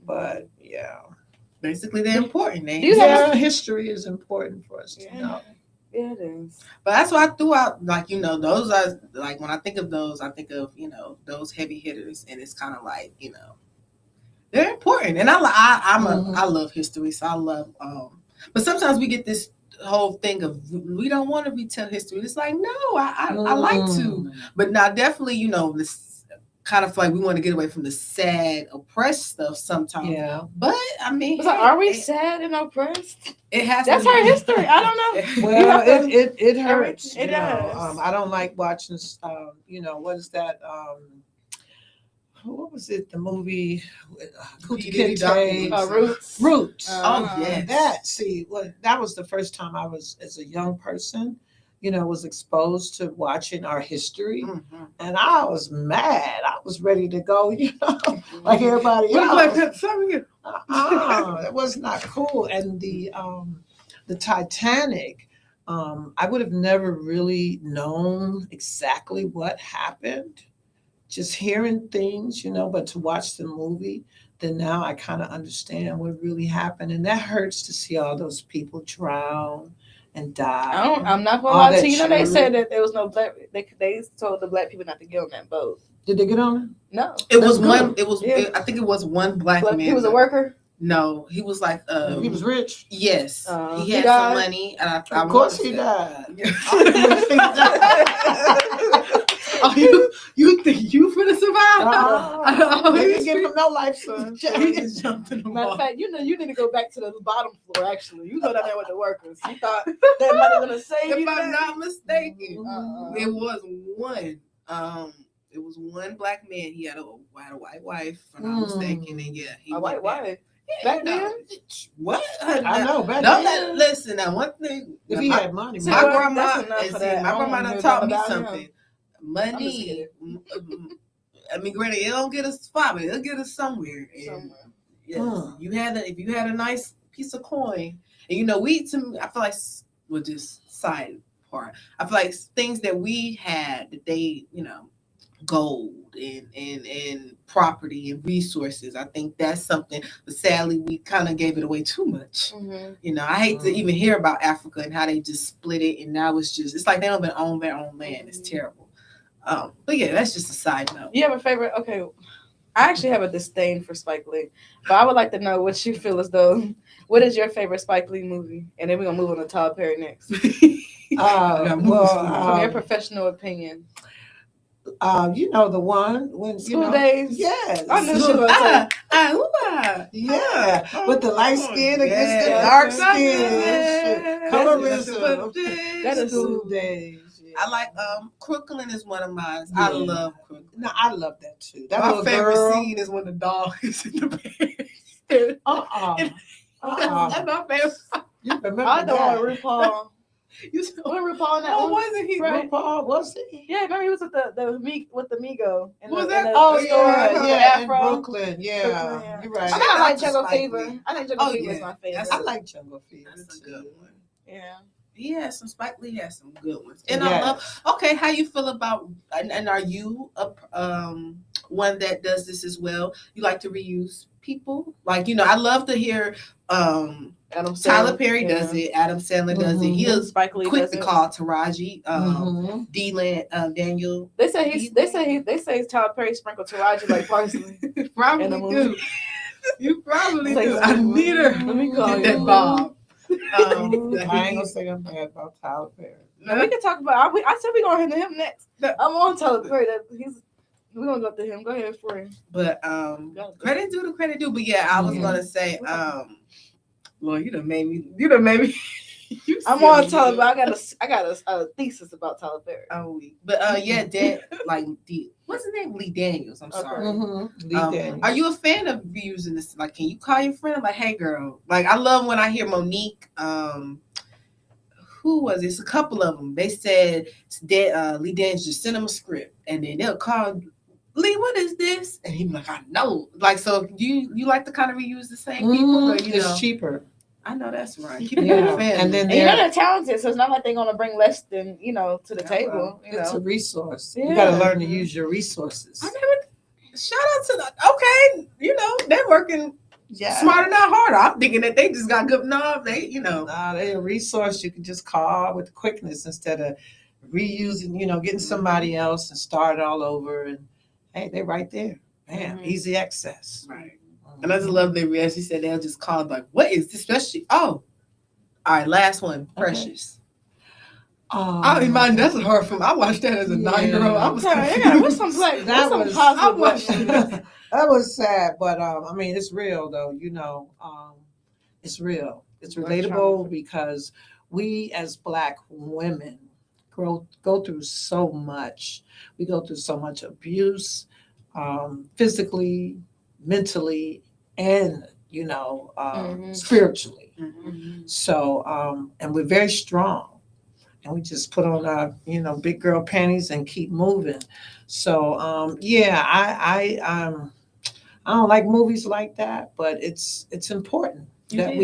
But yeah, Basically, they're important. history is important for us to know. Yeah, it is. But that's why I threw out, those are, like, when I think of those, I think of, those heavy hitters. And it's kind of like, they're important. And I love history. So I love, but sometimes we get this whole thing of, we don't want to retell history. It's like, no, I like to. But now definitely, this kind of like we want to get away from the sad, oppressed stuff sometimes. Yeah. But I mean, So are we sad and oppressed? It has That's to be. our history. I don't know. Well, it hurts. It does. I don't like watching. What is that? What was it? The movie Kunta Kinte, Roots. Roots. Oh yes. That was the first time I was, as a young person, was exposed to watching our history, and I was mad. I was ready to go, like everybody else. That was not cool. And the Titanic, I would have never really known exactly what happened. Just hearing things, but to watch the movie, then now I kind of understand what really happened, and that hurts to see all those people drown and die. I'm not gonna lie to you. They said that there was no black. They told the black people not to get on that boat. Did they get on it? No. It was one. good. It was. Yeah. I think it was one black man. He was a worker. No, he was like. He was rich. Yes, he he had died? some money, and Of course he died. Oh, you think you finna survive? They didn't give him no life, son. He just jumped in the Matter of water. fact, you need to go back to the bottom floor. Actually, you go down there with the workers. You thought that money gonna save you? If I'm not mistaken, Uh-uh. it was one. It was one black man. He had a white wife, if I'm not mistaken. And yeah, he A went white down. wife. Yeah, Back no, then? what? I know, back Don't then. listen. Now, one thing. If he had money, See, My well, grandma, that's enough and for see, that. my I don't grandma wanna done hear taught me nothing about something. him. Money. I mean, granted, it don't get us spot, but it'll get us somewhere. And yes, if you had a nice piece of coin, and we to me, I feel like was just side part. I feel like things that we had that they, gold and property and resources. I think that's something, but sadly we kind of gave it away too much. I hate to even hear about Africa and how they just split it, and now it's like they don't even own their own land. It's terrible. But yeah, that's just a side note. You have a favorite? Okay, I actually have a disdain for Spike Lee, but I would like to know what you feel as though. What is your favorite Spike Lee movie? And then we're gonna move on to Tyler Perry next. From your professional opinion. You know the one when School Days? Yes. I knew she was gonna say. Yeah. With the light skin against the yes. dark skin. Colorism. That is School Days. Yeah. I like Crooklyn is one of mine. I love Crooklyn. No, I love that too. That My little favorite girl. scene is when the dog is in the bed. That's my favorite. You remember I know that? RuPaul. When RuPaul in that Oh, one? wasn't he? Right. RuPaul, was he? Yeah, remember he was with the Migo. Was in that- the Oh store yeah, with the yeah, in afro. Brooklyn. Yeah, Brooklyn, yeah. you're right. I mean, I like Shout out to Jungle Spike Fever. Lee. I think Jungle Oh, Fever yeah. is my favorite. I like Jungle Fever That's a too. good one. Yeah. He has some Spike Lee has some good ones. And Yes. I love okay, how you feel about and are you one that does this as well? You like to reuse people? Like, I love to hear Adam Tyler Sandler, Perry does it, Adam Sandler does it. He is Spike Lee quick does to it. call Taraji, Daniel. They say Tyler Perry sprinkled Taraji like parsley. Probably In the do. movie. You probably Like, do. I need her. let me call Get that you. Bob. I ain't gonna say I'm bad about Tyler Perry. Now, we can talk about. I said we're going to him next. I'm on Tyler Perry. We're gonna go to him. Go ahead for him. But credit due to credit due. But yeah, I was gonna say, Lord, you done made me. You I'm silly, on Tyler, dude. but I got a thesis about Tyler Perry. Oh, but yeah, what's his name? Lee Daniels. I'm sorry. Lee Daniels. Are you a fan of using this? Like, can you call your friend like, hey, girl? Like, I love when I hear Monique. Who was it? It's a couple of them. They said Lee Daniels just sent them a script, and then they'll call Lee. What is this? And he'd be like, I know. Like, so do you like to kind of reuse the same people? Or, It's cheaper. I know that's right. Keep it Yeah. family. And then And they're talented, so it's not like they're gonna bring less than to the table. It's a resource. Yeah. You got to learn to use your resources. Shout out to they're working smarter, not harder. I'm thinking that they just got good. No, They're a resource you can just call with quickness instead of reusing, getting somebody else and start all over. And hey, they're right there. Man, easy access. Right. And I just love their reaction. She said they'll just call like, what is this? Especially, all right, last one, Precious. I mean, mine, that's a horror film. I watched that as a 9-year-old. I was confused. What's some black? That What's was- some I positive? watched black- That was sad, but I mean, it's real though. It's real. It's relatable because we as Black women go through so much. We go through so much abuse, physically, mentally, and spiritually. So, and we're very strong. And we just put on our, big girl panties and keep moving. So, I don't like movies like that, but it's important that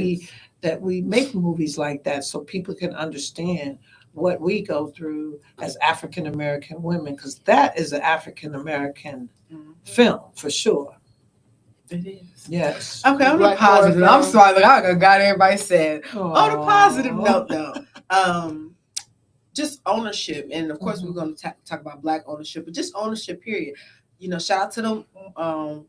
we make movies like that so people can understand what we go through as African American women, because that is an African American film for sure. It is. Yes. Okay, on the Black positive. horror I'm film. sorry, like I got everybody said. On a positive Aw. note, though, just ownership, and of course we're going to talk about Black ownership, but just ownership. Period. Shout out to the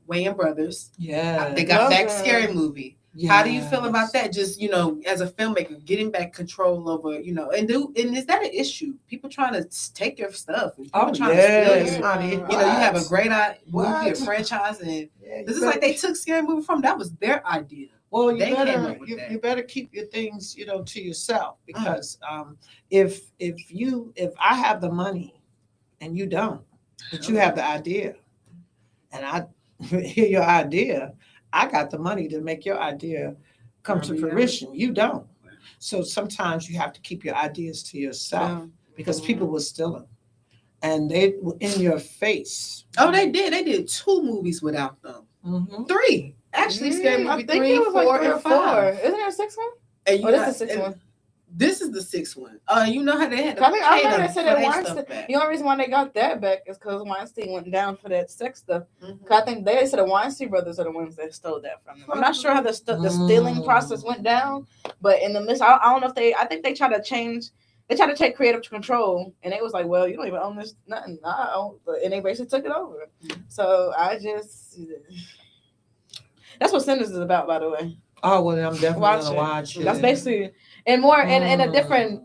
Wayans brothers. Yeah. They got Love back them. Scary Movie. How do you feel about that? Just as a filmmaker, getting back control over and is that an issue? People trying to take your stuff. And people trying to steal yes, you. honey. You have a great movie, a What? franchise, and Yeah, this is like they took Scary Movie from. That was their idea. Well, you They came better up with that. you better keep your things, to yourself, because if I have the money and you don't, But you have the idea, and I hear your idea. I got the money to make your idea come to fruition. You don't. So sometimes you have to keep your ideas to yourself because people will steal them, and they were in your face. Oh, they did. They did 2 movies without them. 3. Actually, Scary Movie I think 3, it was 4, like 3 or and 4. 5. Isn't there a 6th one? And Oh, this is the 6th one. This is the 6th one. You know how they had to I pay know them they said for that their Weinstein. stuff back. The only reason why they got that back is because Weinstein went down for that sex stuff. Mhm. 'Cause I think they said the Weinstein brothers are the ones that stole that from them. I'm not sure how the stealing process went down, but in the midst, I don't know if they. I think they tried to change. They tried to take creative control, and they was like, "Well, you don't even own this, nothing." I own, and they basically took it over. So I just. That's what Sinners is about, by the way. Oh well, I'm definitely gonna watch it. That's basically and more in a different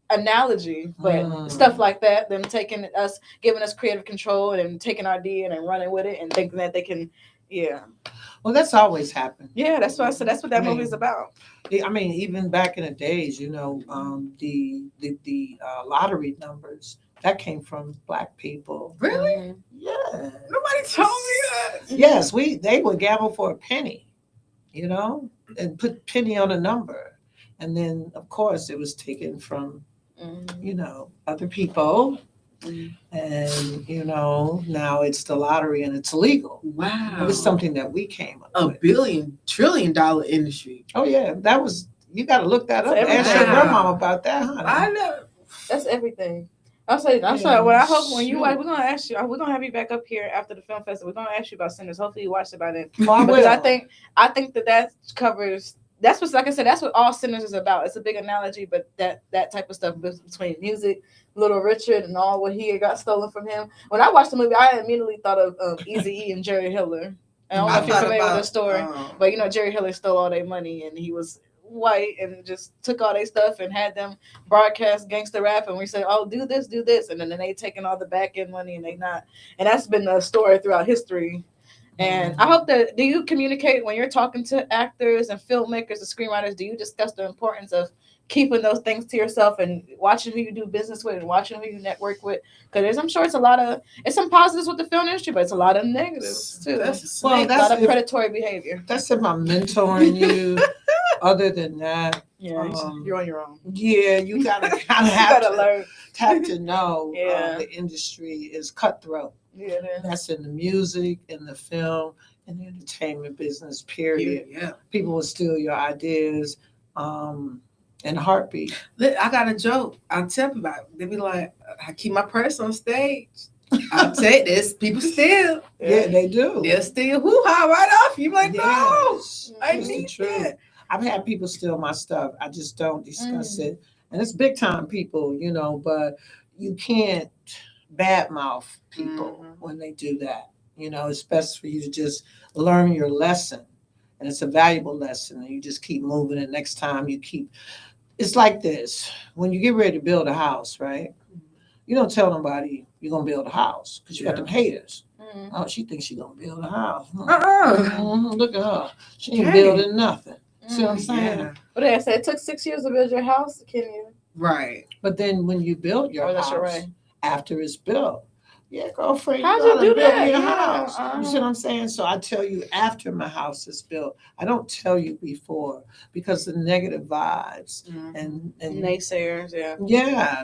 analogy, but stuff like that, them taking us, giving us creative control and taking our idea and running with it and thinking that they can, Well, that's always happened. Yeah, that's what I said. That's what that movie is about. I mean, even back in the days, you know, the lottery numbers that came from Black people. Really? Yeah. Nobody told me that. Yes, they would gamble for a penny, you know, and put penny on a number, and then of course it was taken from, you know, other people, and you know now it's the lottery and it's illegal. Wow. It was something that we came up A with. $1 trillion industry. Oh yeah, that was. You got to look that up. That's Ask your everything. grandmama about that, honey. I know. That's everything. I'm sorry. Well, I hope when you watch, we're gonna ask you. We're gonna have you back up here after the film festival. We're gonna ask you about Sinners. Hopefully, you watched it by then. Well, I Because will. I think that covers. That's what, like I said, that's what all Sinners is about. It's a big analogy, but that type of stuff between music, Little Richard, and all what he got stolen from him. When I watched the movie, I immediately thought of Eazy-E and Jerry Hiller. I don't know if you're familiar with the story, but you know Jerry Hiller stole all their money, and he was white and just took all their stuff and had them broadcast gangster rap, and we said, "Oh, do this," and then they taking all the back end money, and they not, and that's been a story throughout history. And I hope that, do you communicate when you're talking to actors and filmmakers and screenwriters? Do you discuss the importance of keeping those things to yourself and watching who you do business with and watching who you network with? Because I'm sure it's some positives with the film industry, but it's a lot of negatives too. That's a lot of predatory behavior. That's if I'm mentoring you. Other than that, you're on your own. Yeah, you gotta kind of have to know the industry is cutthroat. Yeah, that's in the music, in the film, in the entertainment business. Period. Yeah. People will steal your ideas. In a heartbeat. I got a joke. I'll tell people about it. They be like, I keep my purse on stage. I'll take this. People steal. Yeah, they do. They'll steal hoo-ha right off. You like, no, I need that. I've had people steal my stuff. I just don't discuss it. And it's big time people, you know, but you can't badmouth people when they do that. You know, it's best for you to just learn your lesson. And it's a valuable lesson. And you just keep moving. And next time you keep, it's like this. When you get ready to build a house, right? You don't tell nobody you're going to build a house because you got them haters. Oh, she thinks she's going to build a house. Look at her. She ain't building nothing. See what I'm saying? Yeah. But they said it took 6 years to build your house, can you? Right. But then when you build your house, after it's built, girlfriend, how'd you do that? Your house. You see what I'm saying? So I tell you after my house is built. I don't tell you before because the negative vibes and naysayers,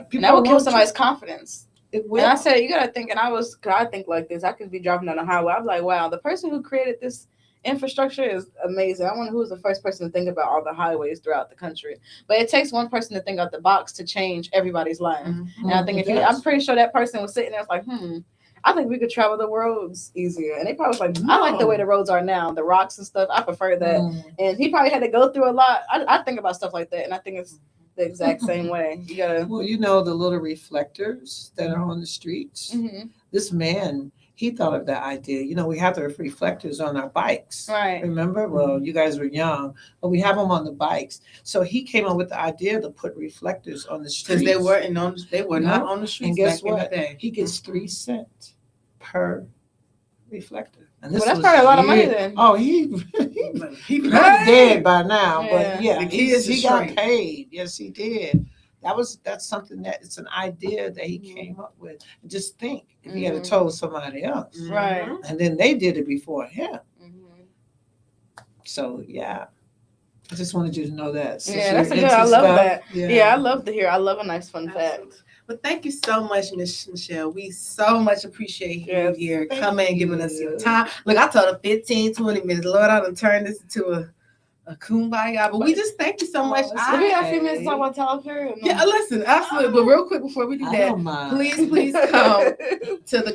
people that will kill somebody's confidence. It will. And I said, you gotta think, and I think like this. I could be driving down the highway. I'm like, wow, the person who created this infrastructure is amazing. I wonder who was the first person to think about all the highways throughout the country. But it takes one person to think out the box to change everybody's life. And I think I'm pretty sure that person was sitting there like, I think we could travel the roads easier. And they probably was like, I like the way the roads are now, the rocks and stuff. I prefer that. And he probably had to go through a lot. I think about stuff like that, and I think it's the exact same way. You gotta. Well, you know the little reflectors that are on the streets. This man, he thought of that idea. You know, we have the reflectors on our bikes. Right. Remember? Well, you guys were young, but we have them on the bikes. So he came up with the idea to put reflectors on the streets. Because they were not on the streets. And guess back what? In the day. He gets 3 cents per reflector. And that's probably a lot of money then. Oh, he probably dead by now, but the kids he got paid. Yes, he did. That's something that it's an idea that he came up with. Just think if he had told somebody else, Right. and then they did it before him. Mhm. So yeah, I just wanted you to know that. Yeah, that's a good. I love that. Yeah, I love to hear. I love a nice fun Absolutely. fact. But thank you so much, Miss Michelle. We so much appreciate you Yes, here thank coming and giving us you. your time. Look, I told her 15, 20 minutes. Lord, I done turned this into a kumbaya. But we just thank you so much. it's Do we have a few okay. minutes to talk about Tyler Perry? Or no? Yeah, listen, absolutely. But real quick before we do I that, don't mind. please come to the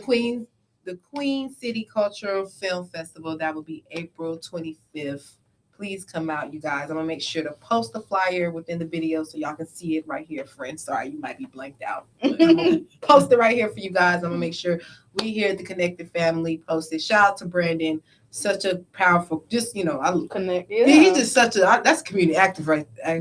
Queen City Cultural Film Festival. That will be April 25th. Please come out, you guys. I'm gonna make sure to post the flyer within the video so y'all can see it right here, friends. Sorry, you might be blanked out. But I'm gonna post it right here for you guys. I'm gonna make sure we here at the Connected family post it. Shout out to Brandon. Such a powerful, just I Connect. he's just such a that's community active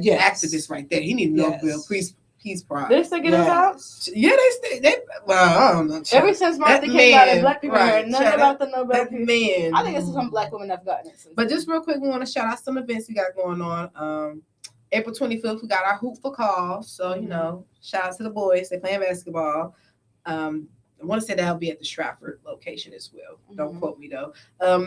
Yes. activist right there. He needs Nobel Yes. Peace Prize. Did they still get us out? Yes. Yeah, they well, I don't know. Ever since Martin That King got it, man, black people right, heard nothing child, about the Nobel that Peace. man. I think it's some black women that've gotten it. Since But then. just real quick, we want to shout out some events we got going on. April 25th, we got our Hoop for Call. So, shout out to the boys. They playing basketball. I want to say that'll be at the Stratford location as well. Don't quote me though.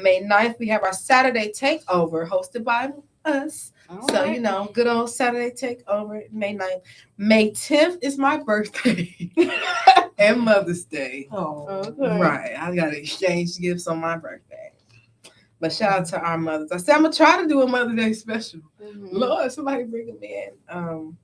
May 9th, we have our Saturday Takeover hosted by us. All So, right. good old Saturday Takeover, May 9th. May 10th is my birthday and Mother's Day. Oh, Okay. Right. I got to exchange gifts on my birthday. But shout out to our mothers. I said I'm going to try to do a Mother's Day special. Mhm. Lord, somebody bring them in.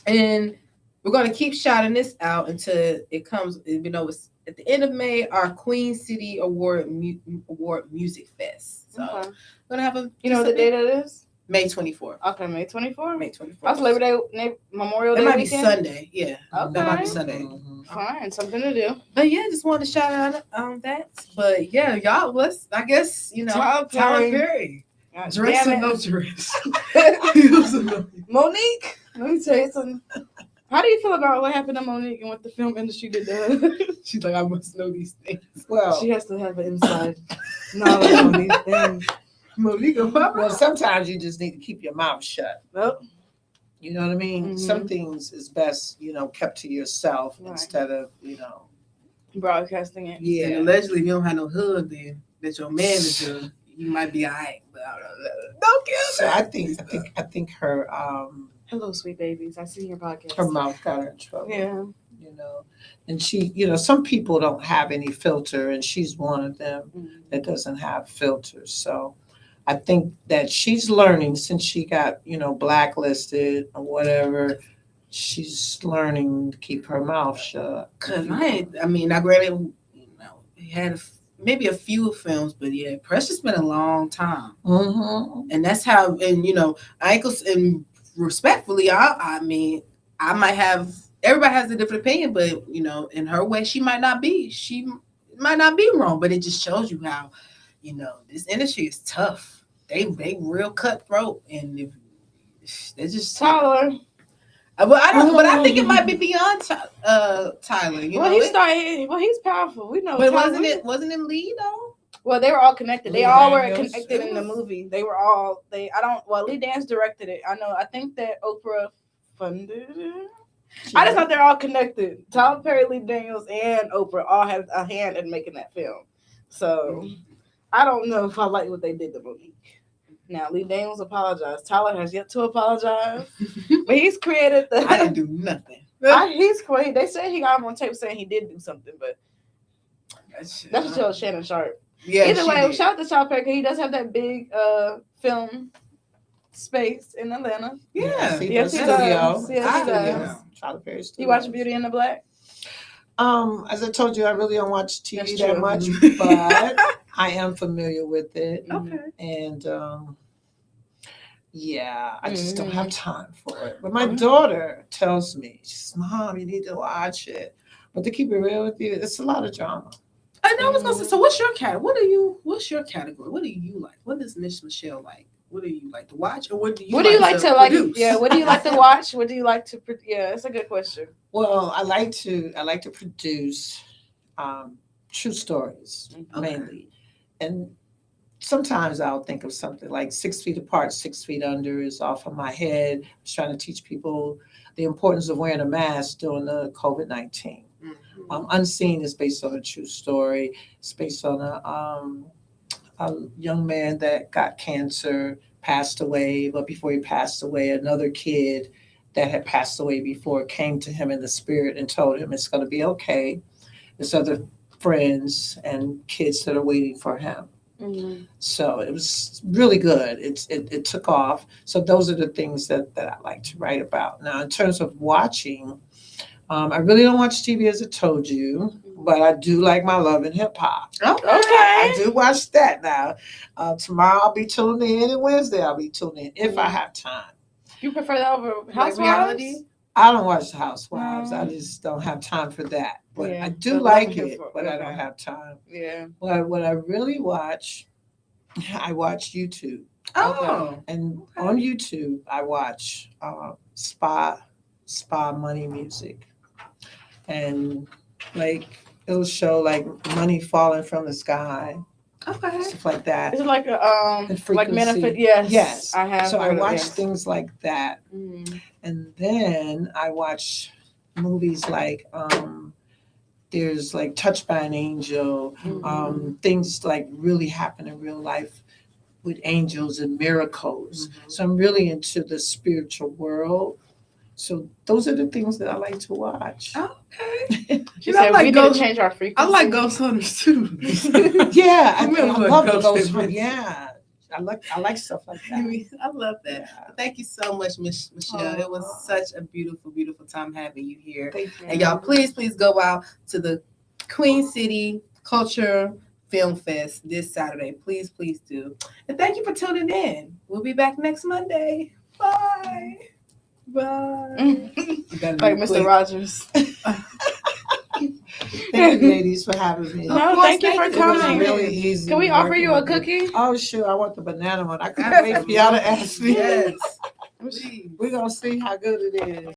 And we're going to keep shouting this out until it comes, it's at the end of May, our Queen City Award Music Fest. So Okay. we're going to have a, You know what the date that is? May 24th. Okay, May 24th. May 24th. That's Labor Day, Memorial Day It might weekend. be Sunday. Yeah. Okay. That might be Sunday. Mhm. Fine, something to do. But yeah, just wanted to shout out that. But yeah, y'all, I guess, Tyler Tyler Perry. Perry. God Dress damn or no it. dress. He was annoying. Monique, let me tell you something. How do you feel about what happened to Monique and what the film industry did to her? She's like, I must know these things. Well, She has to have an inside knowledge on these things. Monique, well, sometimes you just need to keep your mouth shut. Nope. You know what I mean? Mhm. Some things is best, kept to yourself Right. instead of, Broadcasting it. And yeah. allegedly, if you don't have no hood, then that your man is doing, you might be all right. But I don't kill So that. I think her Hello, sweet babies. I see your podcast. her mouth got her in trouble. Yeah. And she, some people don't have any filter, and she's one of them that doesn't have filters. So I think that she's learning since she got, blacklisted or whatever. She's learning to keep her mouth shut. Cause I granted, he had maybe a few films, but yeah, Precious been a long time, and that's how. And I ain't gonna, and respectfully, I mean, I might have. Everybody has a different opinion, but in her way, she might not be. She might not be wrong, but it just shows you how, this industry is tough. They real cutthroat, and if they're just Tyler. But I think it might be beyond Tyler. He's powerful. We know. But Tyler. wasn't it Lee though? Well, they were all connected. They Lee all were Daniels. connected in the movie. They were all. Lee Daniels directed it. I know. I think that Oprah funded it. I just thought they're all connected. Tyler Perry, Lee Daniels, and Oprah all had a hand in making that film. So I don't know if I like what they did to Monique. Now Lee Daniels apologized. Tyler has yet to apologize, but he's created the. I didn't do nothing. They said he got him on tape saying he did do something, but that's what tells Shannon Sharp. Yeah. Either way, did. shout out to Tyler Perry. He does have that big film space in Atlanta. Yeah. Yes, he studio. does. Yes, he I- does. Tyler Perry You watch Beauty and the Black? As I told you, I really don't watch TV That's that true. much, but I am familiar with it. Okay. And I just don't have time for it. But my daughter tells me, she says, Mom, you need to watch it. But to keep it real with you, it's a lot of drama. I know I was gonna say. So, what's your category? What's your category? What do you like? What does Miss Michelle like? What do you like to watch, or what do you? What do you like to like? produce? Yeah. What do you like to watch? What do you like to? Yeah, it's a good question. Well, I like to produce true stories Okay. mainly, and sometimes I'll think of something like 6 feet apart, 6 feet under is off of my head. I was trying to teach people the importance of wearing a mask during the COVID-19. Unseen is based on a true story. It's based on a young man that got cancer, passed away, but before he passed away, another kid that had passed away before came to him in the spirit and told him it's going to be okay. There's other friends and kids that are waiting for him. So it was really good. It took off. So those are the things that I like to write about. Now, in terms of watching, I really don't watch TV, as I told you, but I do like my Love and Hip Hop. Okay. I do watch that now. Tomorrow I'll be tuning in, and Wednesday I'll be tuning in if I have time. You prefer that over Like Housewives? reality? I don't watch the Housewives. No. I just don't have time for that. But Yeah, I do but like Love and it, Hip Hop, but I okay. don't have time. Yeah. What I really watch, I watch YouTube. Oh. And on YouTube, I watch spa money music, and like it'll show like money falling from the sky, Okay. stuff like that. Is it like a The like frequency. manifest? Yes. Yes. I have. So I heard of watch yes. things like that, Mm. and then I watch movies like there's like Touched by an Angel, things like really happen in real life with angels and miracles. So I'm really into the spiritual world. So those are the things that I like to watch. Okay. She You know, I said like we need ghost- to change our I frequency. like ghost hunters too. Yeah, I I'm really love like the ghost ghost hunt. hunters. Yeah, I like stuff like that. I love that. Yeah. Thank you so much, Michelle. It was such a beautiful, beautiful time having you here. Thank you. And y'all, please go out to the Queen City Culture Film Fest this Saturday. Please do. And thank you for tuning in. We'll be back next Monday. Bye. Bye. Like Mr. Rogers. Thank you, ladies, for having me. No, Of course, thank you for thank It was coming. really easy. Can we offer working you a with you. cookie? Oh, sure. I want the banana one. I couldn't wait for y'all to ask me. Yes. We're going to see how good it is.